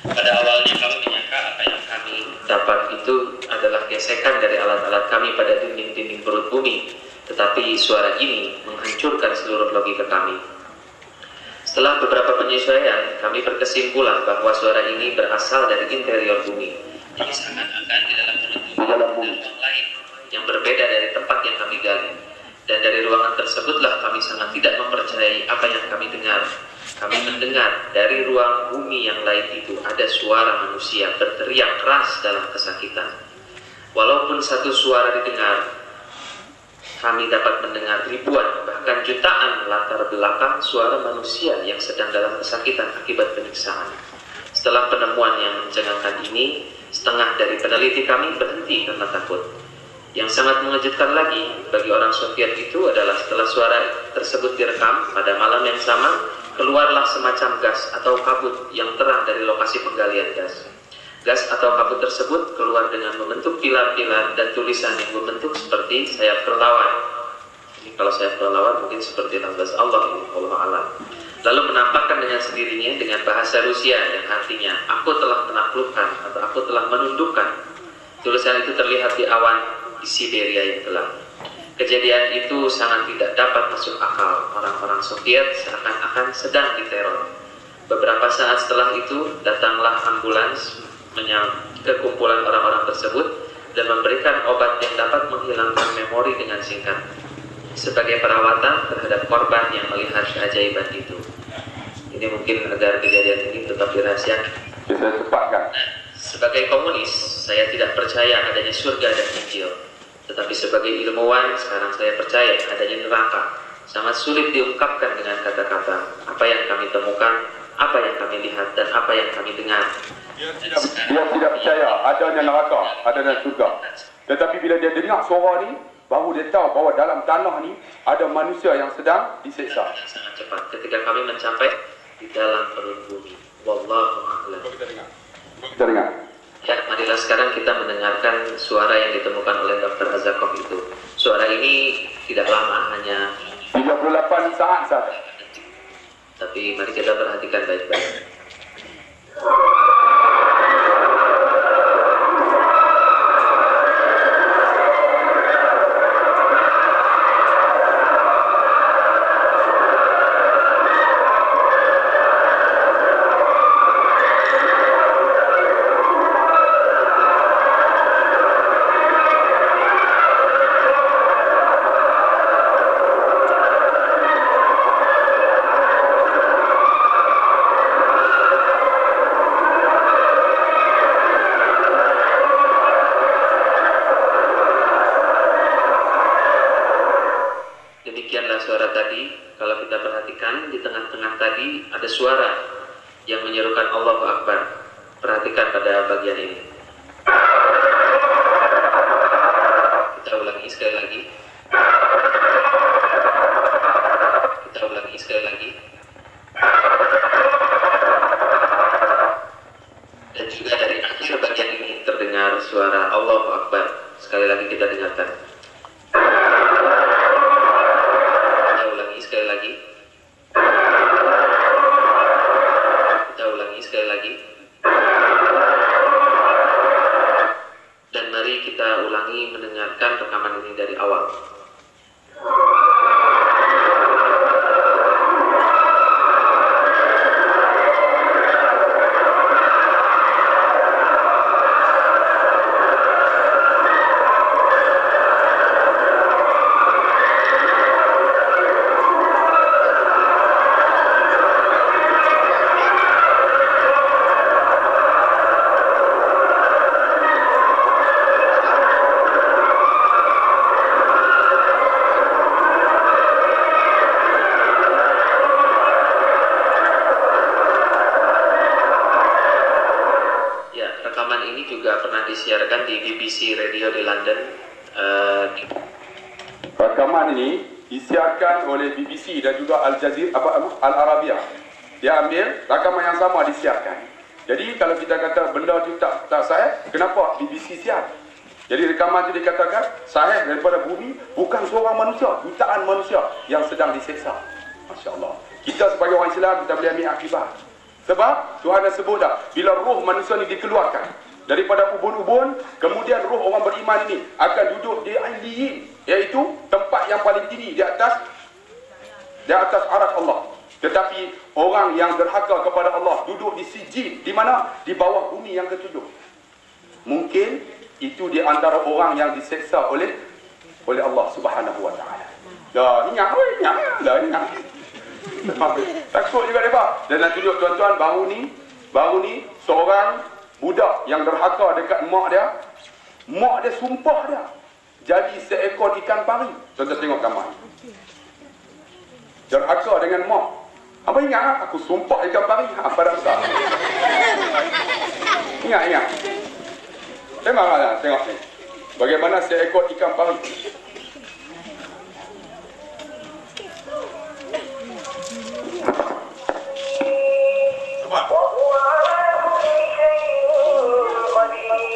Pada awalnya kami menyangka apa yang kami dapat itu adalah gesekan dari alat-alat kami pada dinding-dinding perut bumi, tetapi suara ini menghancurkan seluruh logika kami. Setelah beberapa penyesuaian, kami berkesimpulan bahwa suara ini berasal dari interior bumi. Jadi seakan-akan di dalam perut bumi ada ruang lain yang berbeda dari tempat yang kami gali. Dan dari ruangan tersebutlah kami sangat tidak mempercayai apa yang kami dengar. Kami mendengar dari ruang bumi yang lain itu ada suara manusia berteriak keras dalam kesakitan. Walaupun satu suara didengar, kami dapat mendengar ribuan bahkan jutaan latar belakang suara manusia yang sedang dalam kesakitan akibat penyiksaan. Setelah penemuan yang mencengangkan ini, setengah dari peneliti kami berhenti karena takut. Yang sangat mengejutkan lagi bagi orang Soviet itu adalah setelah suara tersebut direkam pada malam yang sama, keluarlah semacam gas atau kabut yang terang dari lokasi penggalian gas. Gas atau kabut tersebut keluar dengan membentuk pilar-pilar dan tulisan yang membentuk seperti sayap kelelawar. Ini kalau sayap kelelawar mungkin seperti lambas Allah ini, Allah alam. Lalu menampakkan dengan sendirinya dengan bahasa Rusia yang artinya aku telah menaklukkan atau aku telah menundukkan. Tulisan itu terlihat di awan di Siberia yang gelap. Kejadian itu sangat tidak dapat masuk akal. Orang-orang Soviet seakan-akan sedang diteror. Beberapa saat setelah itu datanglah ambulans ke kumpulan orang-orang tersebut dan memberikan obat yang dapat menghilangkan memori dengan singkat sebagai perawatan terhadap korban yang melihat keajaiban itu. Ini mungkin agar kejadian ini tetap dirahasiakan. Kita cepatkan. Sebagai komunis, saya tidak percaya adanya surga dan Injil. Tetapi sebagai ilmuwan, sekarang saya percaya adanya neraka. Sangat sulit diungkapkan dengan kata-kata. Apa yang kami temukan, apa yang kami lihat, dan apa yang kami dengar. Dia tidak percaya adanya neraka, adanya surga. Tetapi bila dia dengar suara ni, baru dia tahu bahawa dalam tanah ni ada manusia yang sedang disiksa. Sangat cepat ketika kami mencapai di dalam perut bumi. Wallahu a'lam. Kita dengar. Ya, marilah sekarang kita mendengarkan suara yang ditemukan oleh Dr. Azakov itu. Suara ini tidak lama, hanya 38 saat saja. Tapi mari kita perhatikan baik-baik. Suara tadi, kalau kita perhatikan di tengah-tengah tadi ada suara yang menyerukan Allahu Akbar. Perhatikan pada bagian ini. Kita ulangi sekali lagi. Kita ulangi sekali lagi. Dan juga dari akhir bagian ini terdengar suara Allahu Akbar. Sekali lagi kita dengarkan. Sekali lagi. Kita ulangi sekali lagi. disiarkan oleh BBC dan juga Al Jazeera Al Arabiah. Dia ambil rakaman yang sama disiarkan. Jadi kalau kita kata benda itu tak sahih, kenapa BBC siar? Jadi rekaman itu dikatakan sahih daripada bumi, bukan seorang manusia, jutaan manusia yang sedang diseksa. Masya-Allah. Kita sebagai orang Islam kita boleh ambil akibat. Sebab Tuhan dah sebut dah, bila roh manusia ni dikeluarkan daripada ubun-ubun, kemudian roh orang beriman ini akan duduk di Aliyin, iaitu tempat yang paling tinggi di atas arsy Allah. Tetapi orang yang derhaka kepada Allah duduk di Sijin, di mana? Di bawah bumi yang ketujuh. Mungkin itu di antara orang yang diseksa oleh Allah Subhanahu wa taala. Dah ingat. Takut juga depa. Dan nak tunjuk tuan-tuan baru ni seorang budak yang derhaka dekat mak dia. Mak dia sumpah dia jadi seekor ikan pari. Tuan-tuan tengok gambar. Derhaka dengan mak. Apa ingat? Aku sumpah ikan pari. Apa dah besar? Ingat. Tengoklah, tengok ni. Bagaimana seekor ikan pari.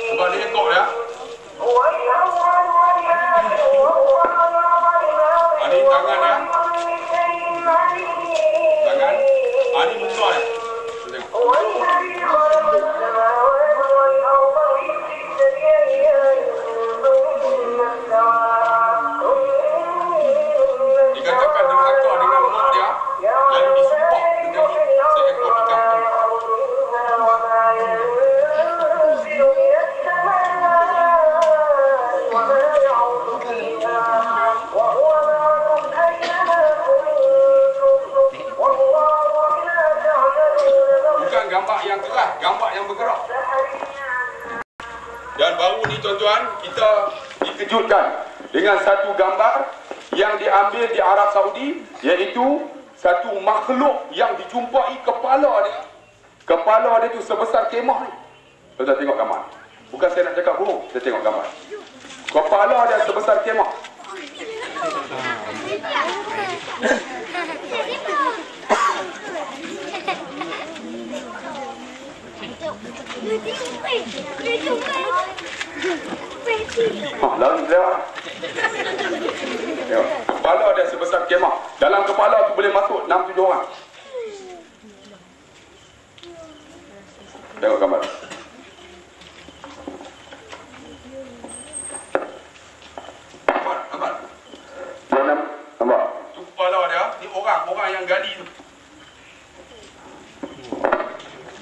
Sebab dia ekor ya. Ini tangan ya. Tangan. Ini muka ya. Tengok. Dikatakan derhaka dengan mak dia, lalu disumpah dengan seekor ikan pari. Bukan gambar yang keras, gambar yang bergerak. Dan baru ni tuan-tuan, kita dikejutkan dengan satu gambar yang diambil di Arab Saudi, iaitu satu makhluk yang dijumpai kepala dia. Kepala dia tu sebesar kemah ni. Tuan-tuan tengok gambar. Bukan saya nak cakap bohong, kita tengok gambar. Kepala dia sebesar kemah. Lari lewat. Kepala dia sebesar kemah. Dalam kepala tu boleh masuk 6-7 orang. Tengok gambar. Nampak? Nampak? Tu kepala dia, ni orang yang gali tu.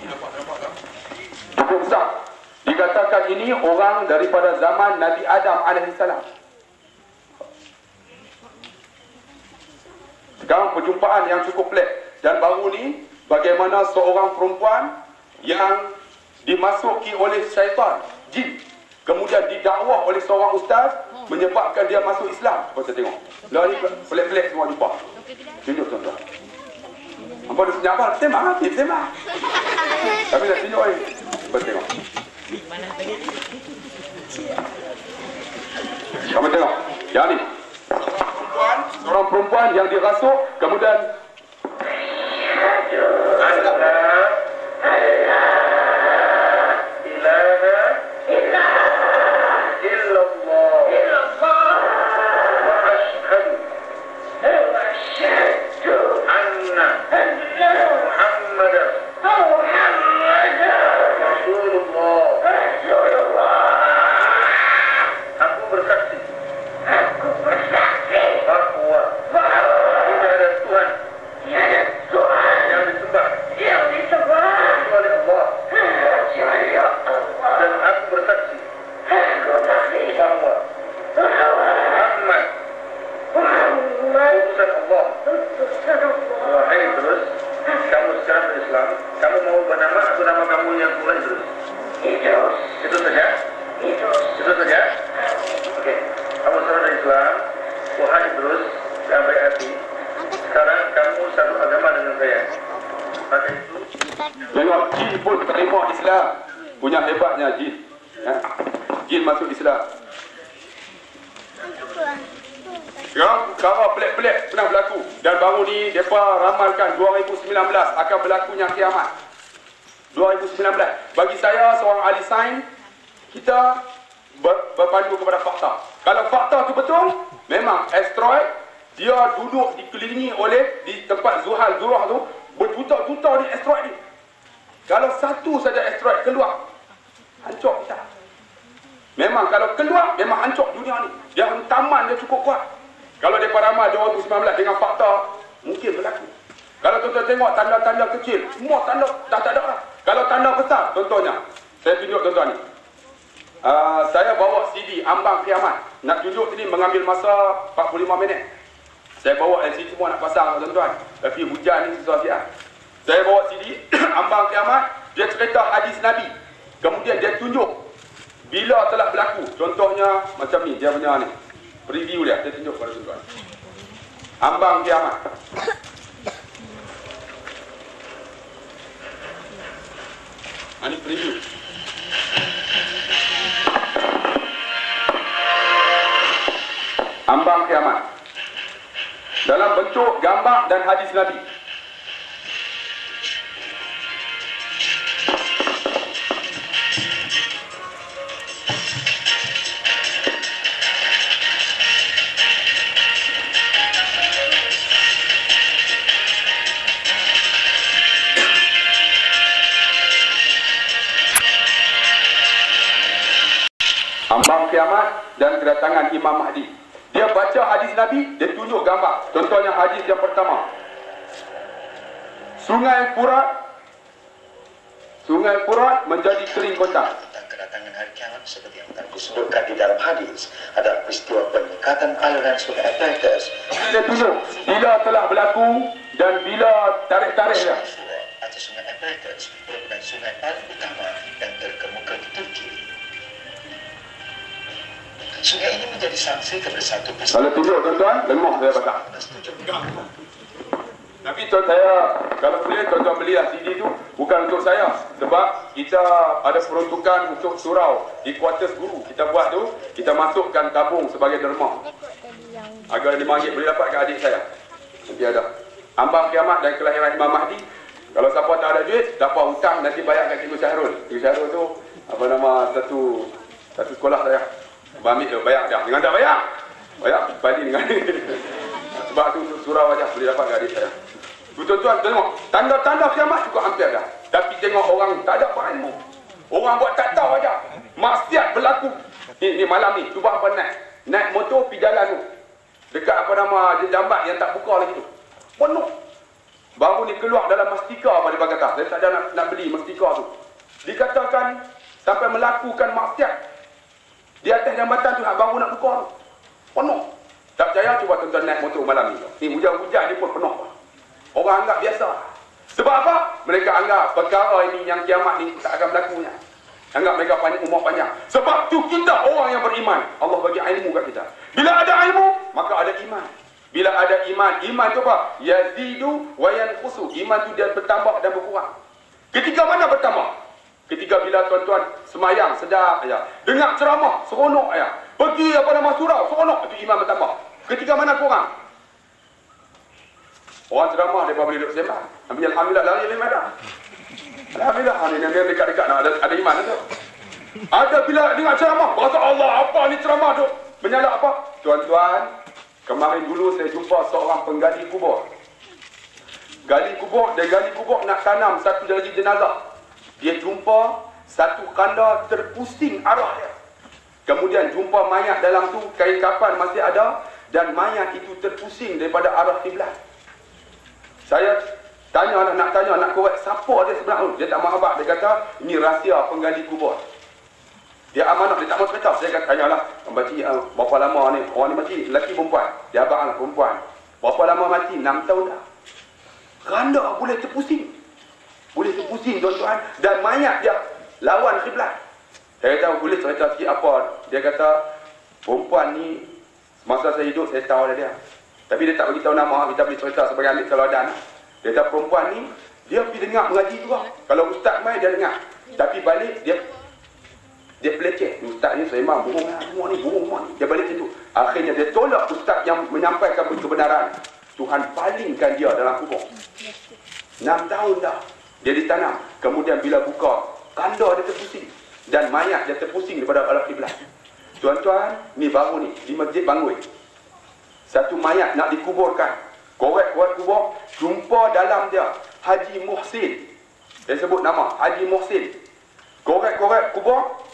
Nampak tak? Cukup besar. Dikatakan ini orang daripada zaman Nabi Adam alaihissalam. Sekarang perjumpaan yang cukup pelik. Dan baru ni, bagaimana seorang perempuan yang dimasuki oleh syaitan, jin, kemudian didakwah oleh seorang ustaz, menyebabkan dia masuk Islam. Kita tengok. Lah ni pelik-pelik semua jumpa. Tunjuk tuan-tuan. Hampa dah senyap apa? Tembak. Tapi nak tunjuk ni. Kita tengok. Kamu tengok. Yang ni. Seorang perempuan yang dirasuk, kemudian tengok, jin pun terima Islam. Punya hebatnya jin. Jin masuk Islam. Perkara pelik-pelik pernah berlaku. Dan baru ni mereka ramalkan 2019 akan berlakunya kiamat. 2019. Bagi saya seorang ahli sains, kita berpandu kepada fakta. Kalau fakta itu betul, memang asteroid dia duduk dikelilingi oleh di tempat Zuhal Zurah tu berjuta-juta ni asteroid ni. Kalau satu saja asteroid keluar, hancur kita. Memang kalau keluar, memang hancur dunia ni. Dia hentaman dia cukup kuat. Kalau mereka ramal 2019 dengan fakta, mungkin berlaku. Kalau tuan-tuan tengok tanda-tanda kecil, semua tanda dah tak ada lah. Kalau tanda besar, contohnya, saya tunjuk tuan-tuan ni. Saya bawa CD Ambang Kiamat. Nak tunjuk sini mengambil masa 45 minit. Saya bawa LCD semua nak pasang tuan-tuan. Tapi hujan ni susah siap. Saya bawa CD Ambang Kiamat. Dia cerita hadis Nabi. Kemudian dia tunjuk bila telah berlaku. Contohnya macam ni, dia punya ni. Preview dia, saya tunjuk kepada tuan-tuan. Ambang Kiamat. Ini preview. Ambang Kiamat. Dalam bentuk gambar dan hadis Nabi. Ambang Kiamat dan kedatangan Imam Mahdi. Dia baca hadis Nabi, dia tunjuk gambar. Contohnya hadis yang pertama. Sungai Furat menjadi kering kotak. Tentang kedatangan hari kiamat seperti yang telah disebutkan di dalam hadis, adalah peristiwa penyekatan aliran sungai Euphrates. Dia tunjuk bila telah berlaku dan bila tarikh-tarikhnya. Atau sungai Euphrates merupakan sungai paling utama yang terkemuka di Turki. Sungai ini menjadi saksi kepada satu peristiwa. Kalau tunjuk tuan-tuan, lemah saya baca. Tapi tuan saya, kalau boleh tuan-tuan belilah CD tu, bukan untuk saya. Sebab kita ada peruntukan untuk surau di kuartus guru. Kita buat tu, kita masukkan tabung sebagai derma. Agar RM5 boleh dapat ke adik saya. Nanti ada. Ambang Kiamat dan kelahiran Imam Mahdi. Kalau siapa tak ada duit, dapat hutang nanti bayar kat Cikgu Syahrul. Cikgu Syahrul tu, satu sekolah saya. Ambil tu, bayar dah. Dengan tak bayar, balik dengan sebab tu surau aja boleh dapat ke adik saya. Tuan-tuan tengok, tanda-tanda kiamat juga hampir dah. Tapi tengok orang tak ada ilmu. Orang buat tak tahu aja. Maksiat berlaku. Ni malam ni, cuba apa naik motor pergi jalan tu. Dekat jambat yang tak buka lagi tu. Penuh. Baru ni keluar dalam mastika apa dia kata. Saya tak ada nak beli mastika tu. Dikatakan sampai melakukan maksiat. Di atas jambatan tu baru nak buka tu. Penuh. Tak percaya, cuba tuan-tuan naik motor malam ni. Ni hujan-hujan ni pun penuh. Orang anggap biasa. Sebab apa? Mereka anggap perkara ini yang kiamat ni tak akan berlakunya. Anggap mereka umur panjang. Sebab tu kita orang yang beriman. Allah bagi ilmu kat kita. Bila ada ilmu, maka ada iman. Bila ada iman tu apa? Yazidu wa yanqusu. Iman tu dia bertambah dan berkurang. Ketika mana bertambah? Ketika bila tuan-tuan semayang sedap aja. Dengar ceramah seronok aja. Pergi surau seronok, itu iman bertambah. Ketika mana kurang? Orang ceramah dia boleh duduk sembang. Tapi alhamdulillah lari lima dah. Alhamdulillah ni dekat-dekat nak ada iman tu. Ada bila dengar ceramah, rasa Allah apa ni ceramah tu? Menyala apa? Tuan-tuan, kemarin dulu saya jumpa seorang penggali kubur. Dia gali kubur nak tanam satu darjah jenazah. Dia jumpa satu kanda terpusing arah dia. Kemudian jumpa mayat dalam tu, kain kafan masih ada, dan mayat itu terpusing daripada arah kiblat. Saya nak tanya, korek siapa dia sebelah tu. Dia tak mahu abad. Dia kata, ini rahsia penggali kubur. Dia amanah, dia tak mahu cerita. Saya kata, tanyalah, makcik, berapa lama ni? Orang ni makcik, lelaki perempuan. Dia abang lah, perempuan. Berapa lama mati? 6 tahun dah. Kanda boleh terpusing. Tuan-tuan. Dan mayat dia lawan kiblat. Saya kata, boleh cerita sikit apa? Dia kata, perempuan ni, masa saya hidup, saya tahu dia. Tapi dia tak beritahu nama, kita boleh cerita sebagai ambil teladan. Dia kata, perempuan ni, dia pergi dengar mengaji juga. Kalau ustaz main, dia dengar. Tapi balik, dia Dia peleceh. Ustaz ni sembang bohong lah. Semua ni bohong semua ni. Dia balik situ. Akhirnya dia tolak ustaz yang menyampaikan kebenaran. Tuhan palingkan dia dalam kubur. 6 tahun dah dia ditanam. Kemudian bila buka, kanda dia terpusing. Dan mayat dia terpusing daripada arah kiblat. Tuan-tuan, ni baru ni di Masjid Bangui. Satu mayat nak dikuburkan. Korek-korek kubur, jumpa dalam dia Haji Muhsin. Dia sebut nama Haji Muhsin. Korek-korek kubur.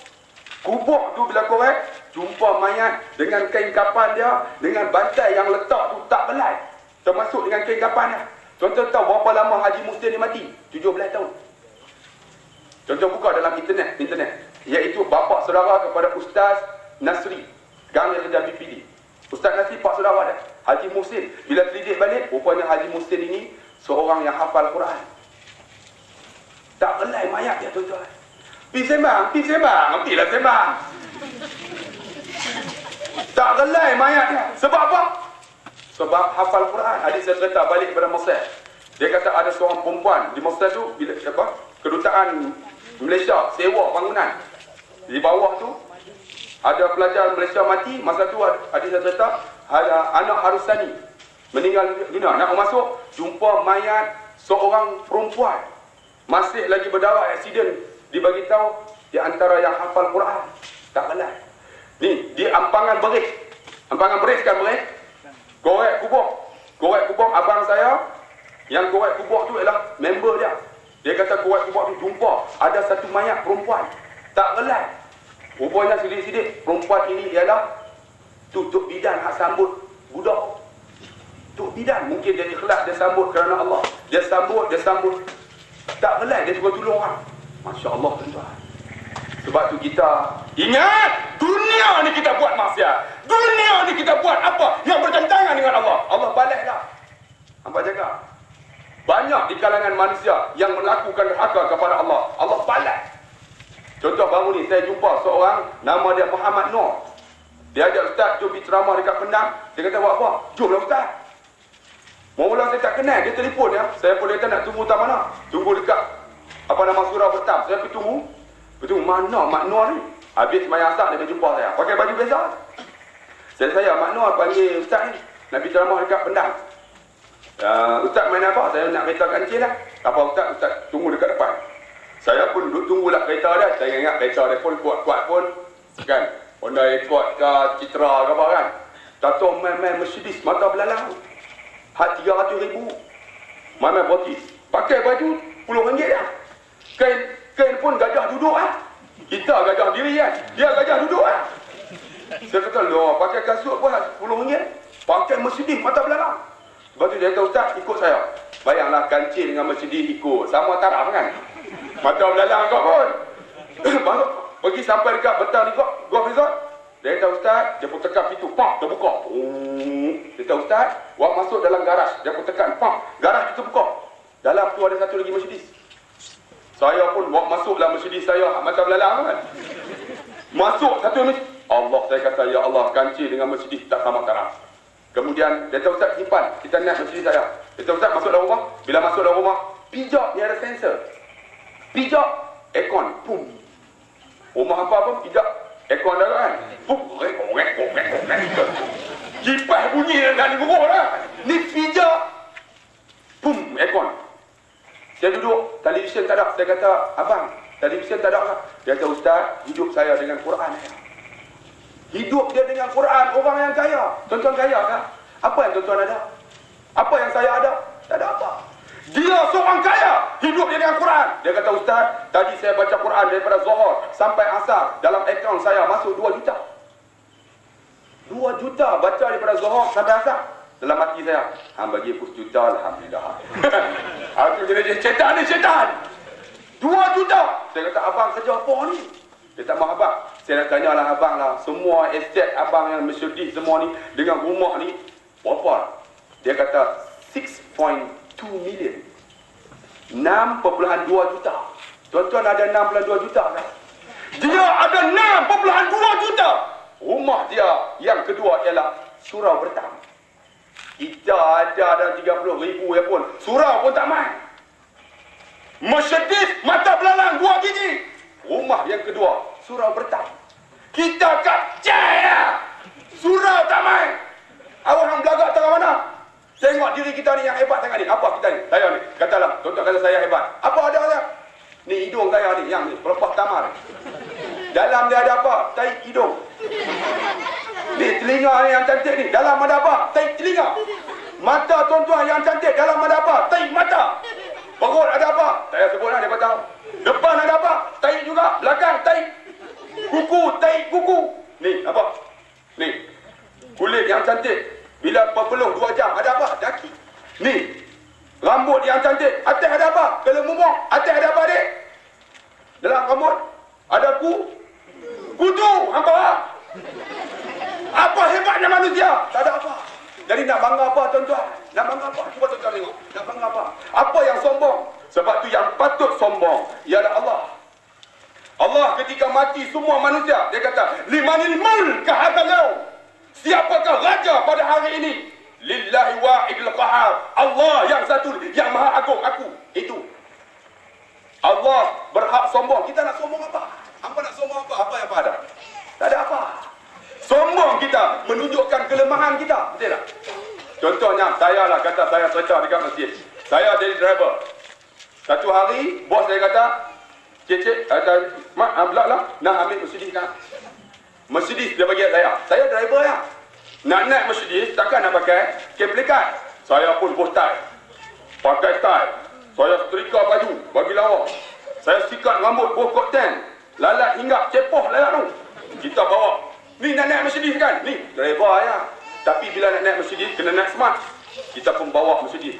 Kubur tu bila korek, jumpa mayat dengan kain kapan dia, dengan bantai yang letak tu tak belai. Termasuk dengan kain kapan dia. Tuan-tuan tahu berapa lama Haji Muhsin ni mati? 17 tahun. Tuan-tuan buka dalam internet. Iaitu bapa saudara kepada Ustaz Nasri. Sekarang dia kerja BPD. Ustaz Nasri pak saudara dia. Haji Muhsin. Bila selidik balik, rupanya Haji Muhsin ini seorang yang hafal Quran. Tak belai mayat dia, tuan-tuan. Pergi sembang. Nantilah sembang. Tak belai mayat dia. Sebab apa? Sebab hafal Quran. Adik saya cerita balik kepada Mesir. Dia kata ada seorang perempuan di Mesir tu, bila kedutaan Malaysia sewa bangunan. Di bawah tu ada pelajar Malaysia mati. Masa tu adik saya cerita ada anak Harusani meninggal dunia. Nak masuk, jumpa mayat seorang perempuan masih lagi berdarah, aksiden. Dibagi tahu di antara yang hafal Quran. Tak belai. Ni di Ampangan Beris. Ampangan Beris kan Beris? Korek kubur abang saya. Yang korek kubur tu ialah member dia. Dia kata korek kubur tu jumpa ada satu mayat perempuan. Tak belai. Rupanya sidik-sidik perempuan ini ialah Tok Bidan hak sambut budak. Tok Bidan mungkin dia ikhlas, dia sambut kerana Allah. Dia sambut. Tak belai dia cuba tolong orang. Masya Allah, tuan-tuan. Sebab tu kita ingat, dunia ni kita buat maksiat. Dunia ni kita buat apa yang bertentangan dengan Allah. Allah balas dah. Hampa jaga. Banyak di kalangan manusia yang melakukan durhaka kepada Allah. Allah balas. Contoh baru ni saya jumpa seorang, nama dia Muhammad Nur. Dia ajak ustaz jom pergi ceramah dekat Penang. Dia kata buat apa? Jomlah ustaz. Mula saya tak kenal, dia telefon ya. Saya pun kata nak tunggu tak mana? Tunggu dekat surau Betam. Saya pergi tunggu. Mana Mak Nur ni? Habis sembahyang asar dia jumpa saya. Pakai baju biasa. Saya Mak Nur panggil ustaz ni. Nak pergi ceramah dekat Penang. Ustaz main apa? Saya nak kereta kancil lah. Apa ustaz tunggu dekat depan. Saya pun duduk tunggulah kereta dia. Saya ingat kereta dia pun kuat-kuat pun. Kan? Honda Accord ke Citra ke apa kan. Tato main Mercedes mata belalang. Hat 300,000. Main botis. Pakai baju RM10 lah. Kain pun gajah duduk lah. Kita gajah diri kan. Dia gajah duduk lah. Saya kata loh, pakai kasut pun RM10. Pakai Mercedes mata belalang. Lepas tu dia kata ustaz ikut saya. Bayanglah kancil dengan Mercedes ikut. Sama taraf kan. Mata belalang kau pun. Pergi sampai dekat Betang ni Golf Resort. Dia kata ustaz, dia pun tekan pintu, pak, terbuka. Dia kata ustaz, awak masuk dalam garaj. Dia pun tekan, pak, garaj kita buka. Dalam tu ada satu lagi Mercedes. Saya pun awak masuklah Mercedes saya, mata belalang kan. Masuk satu Mercedes. Allah, saya kata ya Allah, kancil dengan Mercedes tak sama taraf. Kemudian dia kata ustaz simpan, kita naik Mercedes saya. Dia kata ustaz masuk dalam rumah. Bila masuk dalam rumah, pijak ni ada sensor. Pijak, aircon, pum. Rumah apa pijak aircon dah kan. Pum, korek. Kipas bunyi dalam rumah lah. Ni pijak, pum, aircon. Saya duduk, televisyen tak ada. Saya kata, abang, televisyen tak ada lah. Dia kata ustaz, hidup saya dengan Quran saya. Hidup dia dengan Quran, orang yang kaya. Tuan-tuan kaya kan? Apa yang tuan-tuan ada? Apa yang saya ada? Tak ada apa. Dia seorang kaya, hidup dia dengan Quran. Dia kata ustaz, tadi saya baca Quran daripada Zuhur sampai Asar. Dalam akaun saya masuk 2 juta. 2 juta baca daripada Zuhur sampai Asar. Dalam hati saya, bagi aku sejuta, alhamdulillah. Aku jadi syaitan ni, syaitan. 2 juta. Saya kata abang kerja apa ni? Dia tak mahu abang. Saya nak tanyalah abang lah. Semua estate abang yang Mercedes semua ni dengan rumah ni berapa? Dia kata 6.2 million. 6.2 juta. Tuan-tuan ada 6.2 juta kan? Dia ada 6.2 juta. Rumah dia yang kedua ialah surau Bertam. Kita ada dalam 30,000 ya pun. Surau pun tak main. Mercedes mata belalang 2 biji. Rumah yang kedua surau bertam. Kita kapcai lah. Surau tak main. Awak hang belagak tengah mana? Tengok diri kita ni yang hebat sangat ni. Apa kita ni? Saya ni. Katalah, tuan-tuan kata saya hebat. Apa ada saya? Ni hidung saya ni, yang ni, pelepah tamar. Dalam dia ada apa? Tai hidung. Ni telinga ni yang cantik ni. Dalam ada apa? Tai telinga. Mata tuan-tuan yang cantik. Dalam ada apa? Tai mata. Perut ada apa? Saya sebut lah, dia tahu. Depan ada apa? Tai juga. Belakang tai. Kuku, tai kuku. Ni, apa? Ni. Kulit yang cantik. Bila berpeluh 2 jam, ada apa? Daki. Ni. Rambut yang cantik. Atas ada apa? Kelembumuk. Atas ada apa, adik? Dalam rambut ada kutu. Hampa. Apa hebatnya manusia? Tak ada apa. Jadi nak bangga apa, tuan-tuan? Nak bangga apa? Cuba tuan-tuan tengok. Nak bangga apa? Apa yang sombong? Sebab tu yang patut sombong ialah Allah. Allah ketika mati semua manusia, dia kata, limanil mulk hadzal yaum. Siapakah raja pada hari ini? Lillahi wahidil qahar. Allah yang satu, yang maha agung, aku. Itu. Allah berhak sombong. Kita nak sombong apa? Hampa nak sombong apa? Apa yang ada? Tak ada apa. Sombong kita menunjukkan kelemahan kita. Betul tak? Contohnya, saya lah kata saya cerita dekat masjid. Saya jadi driver. Satu hari, bos saya kata, cik, mak, belak lah, nak ambil Mercedes kan? Mercedes dia bagi saya. Saya driver ya. Nak naik Mercedes, takkan nak pakai kemplikat. Saya pun bos tie. Pakai tie. Saya setrika baju, bagi lawa. Saya sikat rambut, bos kokten. Lalat hinggap, cepoh lalat tu. Kita bawa. Ni nak naik Mercedes kan? Ni, driver ya. Tapi bila nak naik Mercedes, kena naik smart. Kita pun bawa Mercedes.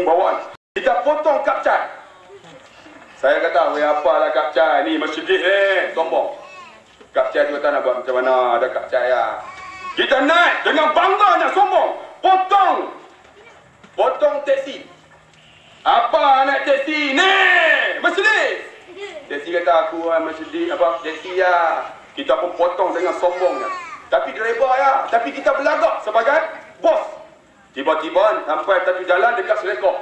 Bawaan. Kita potong kap cat. Saya kata, weh apalah kap cat ni, Mercedes sombong. Kap cat tu kata nak buat macam mana, ada kap cat ya. Kita naik dengan bangganya sombong. Potong teksi. Apa naik teksi? Ni, Mercedes. Teksi kata aku Mercedes, apa, teksi ya. Kita pun potong dengan sombongnya. Tapi driver ya. Tapi kita belagak sebagai bos. Tiba-tiba sampai satu jalan dekat Selekop.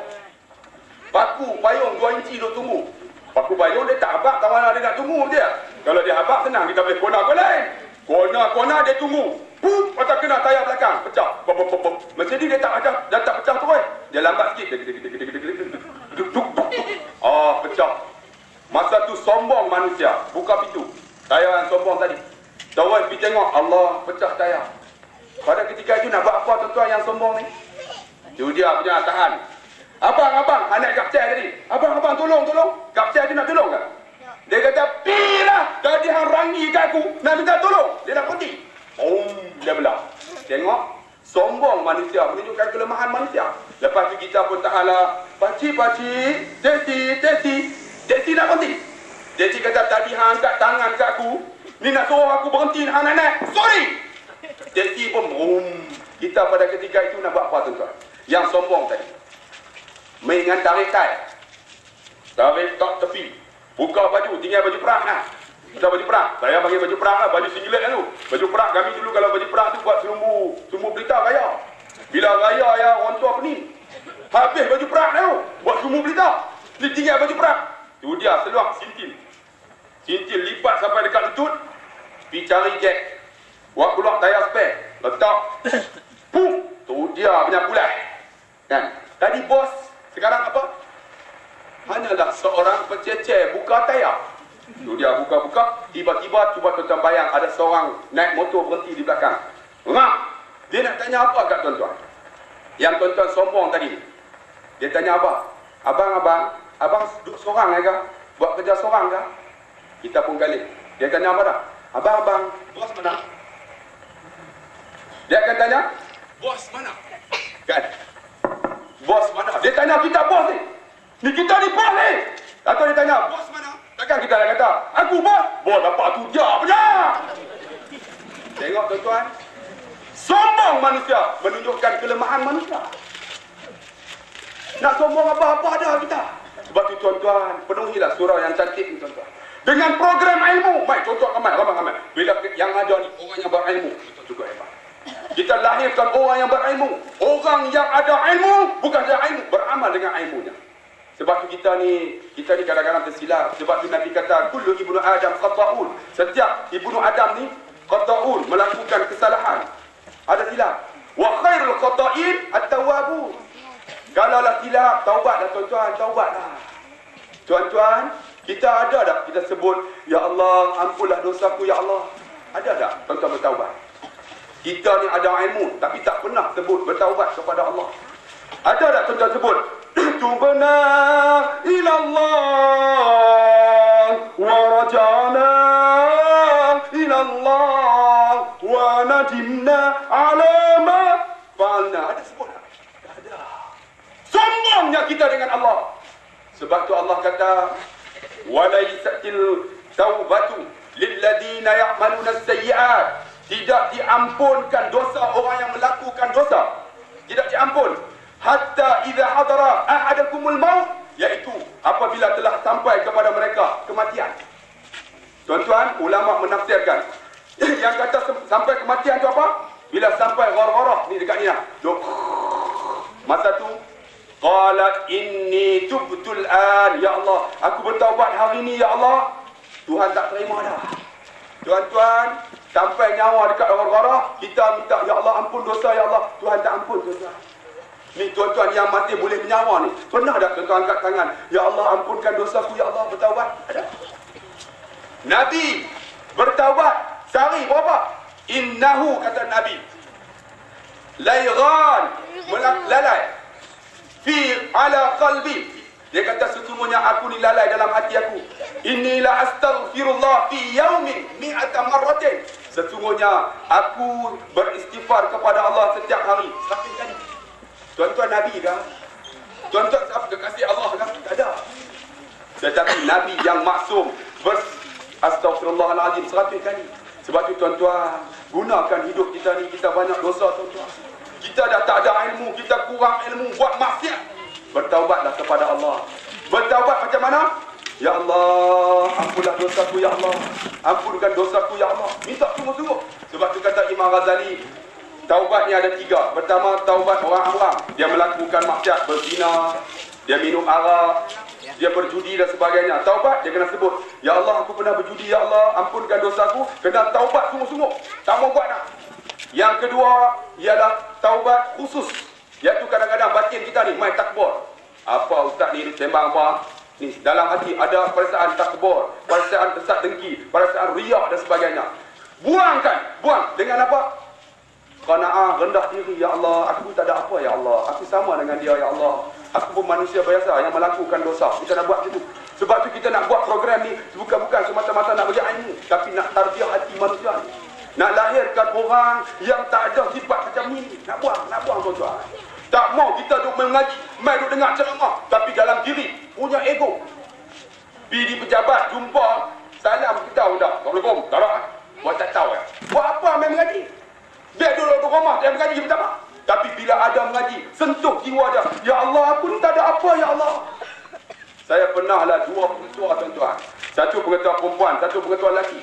Paku payung 2 inci duk tunggu. Paku payung dia tak habak, tak mana dia nak tunggu dia. Kalau dia habak senang, kita boleh kona ke lain. Kona dia tunggu. Pup, patah kena tayar belakang, pecah. Mercedes dia tak pecah terus. Dia lambat sikit. Pecah. Masa tu sombong manusia. Buka pintu. Tayar yang sombong tadi. Terus pergi tengok, Allah pecah tayar. Pada ketika itu nak buat apa tuan-tuan yang sombong ni? Itu dia punya tahan. Abang, anak kapcai tadi. Abang, tolong. Kapcai tu nak tolong ke? Dia kata, pilah. Tadi hang rangi kat aku, nak minta tolong. Dia nak berhenti. Dia belah. Tengok, sombong manusia, menunjukkan kelemahan manusia. Lepas tu kita pun tahanlah. Pakcik, Desi nak berhenti. Desi kata, tadi hang angkat tangan kat aku, ni nak suruh aku berhenti, hang nak naik. Sorry. Desi pun, kita pada ketika itu nak buat apa tuan-tuan? Yang sombong tadi. Dengan tarik tai. Tarik tak tepi. Buka baju, tinggal baju perang lah. Kita baju perang. Saya bagi baju perang lah, baju singlet lah tu. Baju perang, kami dulu kalau baju perang tu buat semua berita raya. Bila raya ya, orang tua pening. Habis baju perang tu, buat semua berita. Ni tinggal baju perang. Tu dia, seluar, Sintil lipat sampai dekat lutut. Pergi cari jack. Buat keluar tayar spare. Letak. Pum. Tu dia punya pulas. Kan? Tadi bos, sekarang apa? Hanyalah seorang pencecer buka tayar. Tu dia buka-buka. Tiba-tiba cuba tuan-tuan bayang ada seorang naik motor berhenti di belakang. Dia nak tanya apa kat tuan-tuan? Yang tuan-tuan sombong tadi. Dia tanya apa? Abang duduk seorang ke? Buat kerja seorang ke? Kita pun gali. Dia tanya apa dah? Abang, bos mana? Dia akan tanya, bos mana? Kan? Bos mana? Dia tanya kita bos ni. Ni kita ni bos ni. Atau dia tanya, bos mana? Takkan kita nak kata, aku bos. Bos dapat tu dia punya. Tengok tuan-tuan. Sombong manusia menunjukkan kelemahan manusia. Nak sombong apa-apa ada kita. Sebab tu tuan-tuan, penuhilah surau yang cantik ni tuan-tuan. Dengan program ilmu. Baik, contoh ramai. Bila yang ada ni, orang yang berilmu, itu juga hebat. Kita lahirkan orang yang berilmu. Orang yang ada ilmu, bukan saja ilmu, beramal dengan ilmunya. Sebab tu kita ni kadang-kadang tersilap. Sebab tu Nabi kata, kullu ibnu Adam khata'un. Setiap ibnu Adam ni khata'un, melakukan kesalahan. Ada silap. Wa khairul khata'in at-tawwabun. Kalaulah silap, taubatlah tuan-tuan, taubatlah. Tuan-tuan, kita ada tak kita sebut, ya Allah, ampunlah dosaku ya Allah. Ada tak tuan-tuan bertaubat? Kita ni ada ilmu tapi tak pernah sebut bertaubat kepada Allah. Ada tak tuan-tuan sebut tubna ila Allah wa raja'na ila Allah wa nadimna ala ma fa'alna? Ada sebut tak? Tak ada. Sombongnya kita dengan Allah. Sebab tu Allah kata, walaisatil taubatu lilladina ya'maluna as-sayyi'at. Tidak diampunkan dosa orang yang melakukan dosa. Tidak diampun. Hatta idza hadara ahadakumul maut, iaitu apabila telah sampai kepada mereka kematian. Tuan-tuan, ulama menafsirkan yang kata sampai kematian tu apa? Bila sampai ghargharah ni dekat ni lah. Masa tu qala inni tubtul an, ya Allah, aku bertaubat hari ni ya Allah. Tuhan tak terima dah. Tuan-tuan, sampai nyawa dekat ghargharah, kita minta ya Allah ampun dosa ya Allah. Tuhan tak ampun tuan-tuan. Ni tuan-tuan yang masih boleh menyawa ni, pernah tak tuan-tuan angkat tangan, ya Allah ampunkan dosaku ya Allah, bertaubat? Ada? Nabi bertaubat sehari berapa? Innahu, kata Nabi, layghan, lalai fi ala qalbi. Dia kata sesungguhnya aku ni lalai dalam hati aku. Inilah astaghfirullah fi yaumin mi'ata marratin. Sesungguhnya aku beristighfar kepada Allah setiap hari 100 kali. Tuan-tuan Nabi kan? Tuan-tuan siapa kekasih Allah kan? Tak ada. Tetapi Nabi yang maksum Astaghfirullahaladzim 100 kali. Sebab tu tuan-tuan, gunakan hidup kita ni. Kita banyak dosa tuan-tuan. Kita dah tak ada ilmu, kita kurang ilmu, buat maksiat. Bertaubatlah kepada Allah. Bertaubat macam mana? Ya Allah, ampunlah dosaku ya Allah. Ampunkan dosaku ya Allah. Minta sungguh-sungguh. Sebab tu kata Imam Ghazali, taubat ni ada 3. Pertama, taubat orang awam. Dia melakukan maksiat, berzina, dia minum arak, dia berjudi dan sebagainya. Taubat, dia kena sebut, ya Allah, aku pernah berjudi, ya Allah, ampunkan dosaku. Kena taubat sungguh-sungguh. Tak mau buat nak. Yang kedua, ialah taubat khusus. Iaitu kadang-kadang batin kita ni, main takbur. Apa ustaz ni sembang apa? Ni, dalam hati ada perasaan takbur, perasaan kesat dengki, perasaan riak dan sebagainya. Buangkan, buang. Dengan apa? Qanaah, rendah diri, ya Allah, aku tak ada apa ya Allah, aku sama dengan dia ya Allah, aku pun manusia biasa yang melakukan dosa. Kita nak buat itu. Sebab tu kita nak buat program ni bukan semata-mata nak bagi ilmu, tapi nak tarbiyah hati manusia ni. Nak lahirkan orang yang tak ada sifat macam ni. Nak buang tuan-tuan. Tak mau kita duk mengaji, mai duk dengar ceramah, tapi dalam diri punya ego. Pergi di pejabat jumpa, salam kita dah, Assalamualaikum, tak ada. Buat tak tahu ya. Buat apa main mengaji? Biar duduk di rumah, dia mengaji pertama. Tapi bila ada mengaji, sentuh jiwa dia. Ya Allah, aku ni tak ada apa, ya Allah. Saya pernahlah 2 pengetua tuan-tuan. Satu pengetua perempuan, satu pengetua lelaki.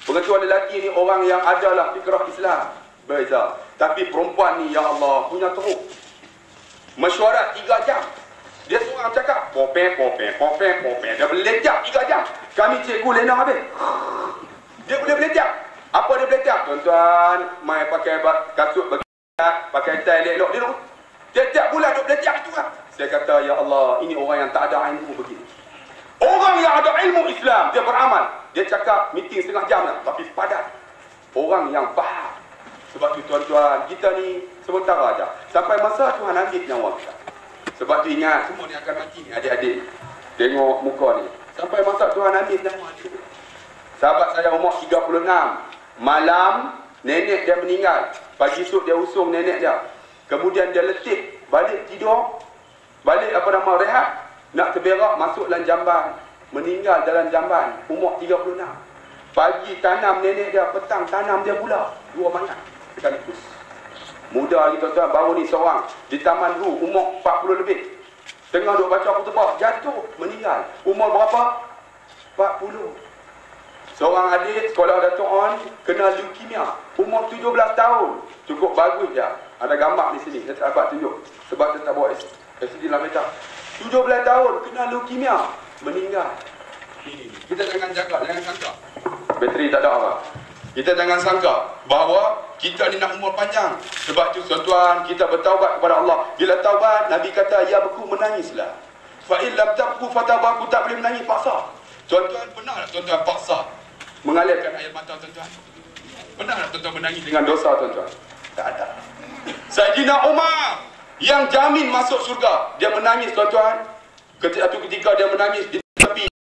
Pengetua lelaki ni orang yang adalah fikrah Islam. Beza. Tapi perempuan ni, ya Allah, punya teruk. Mesyuarat 3 jam. Dia seorang cakap, popeng. Dia boleh lejak 3 jam. Kami cikgu lena habis. Dia boleh lejak. Apa dia belajar? Tuan-tuan, mai pakai kasut berkilat, pakai tie elok. Dia tiap bulan duk belajar itu lah. Saya kata, ya Allah, ini orang yang tak ada ilmu begini. Orang yang ada ilmu Islam, dia beramal. Dia cakap meeting 1/2 jam lah, tapi padat. Orang yang faham. Sebab tu tuan-tuan, kita ni sementara aja. Sampai masa Tuhan ambil nyawa kita. Sebab tu ingat, semua ni akan mati ni, adik-adik. Tengok muka ni. Sampai masa Tuhan ambil nyawa kita. Sahabat saya umur 36. Malam, nenek dia meninggal. Pagi esok dia usung nenek dia. Kemudian dia letih, balik tidur. Balik rehat. Nak terberak, masuk dalam jamban. Meninggal dalam jamban. Umur 36. Pagi tanam nenek dia, petang tanam dia pula. 2 mayat sekaligus. Muda lagi tuan-tuan, baru ni seorang. Di Taman Ru, umur 40 lebih. Tengah duk baca khutbah, jatuh, meninggal. Umur berapa? 40. Seorang adik sekolah Dato' On kena leukemia. Umur 17 tahun. Cukup bagus je. Ada gambar di sini. Saya tak dapat tunjuk. Sebab saya tak bawa SD dalam peta. 17 tahun kena leukemia, meninggal. Kita jangan sangka. Bateri tak ada apa. Kita jangan sangka bahawa kita ni nak umur panjang. Sebab tu tuan-tuan, kita bertaubat kepada Allah. Bila taubat, Nabi kata, ya beku menangislah. Fa in lam tabku fatabaku, tak boleh menangis, paksa. Tuan-tuan, pernah tak tuan-tuan paksa mengalirkan air mata tuan-tuan? Pernah tak tuan-tuan menangis dengan dosa tuan-tuan? Tak ada. Sayyidina Umar yang jamin masuk surga, dia menangis tuan-tuan. Ketika dia menangis,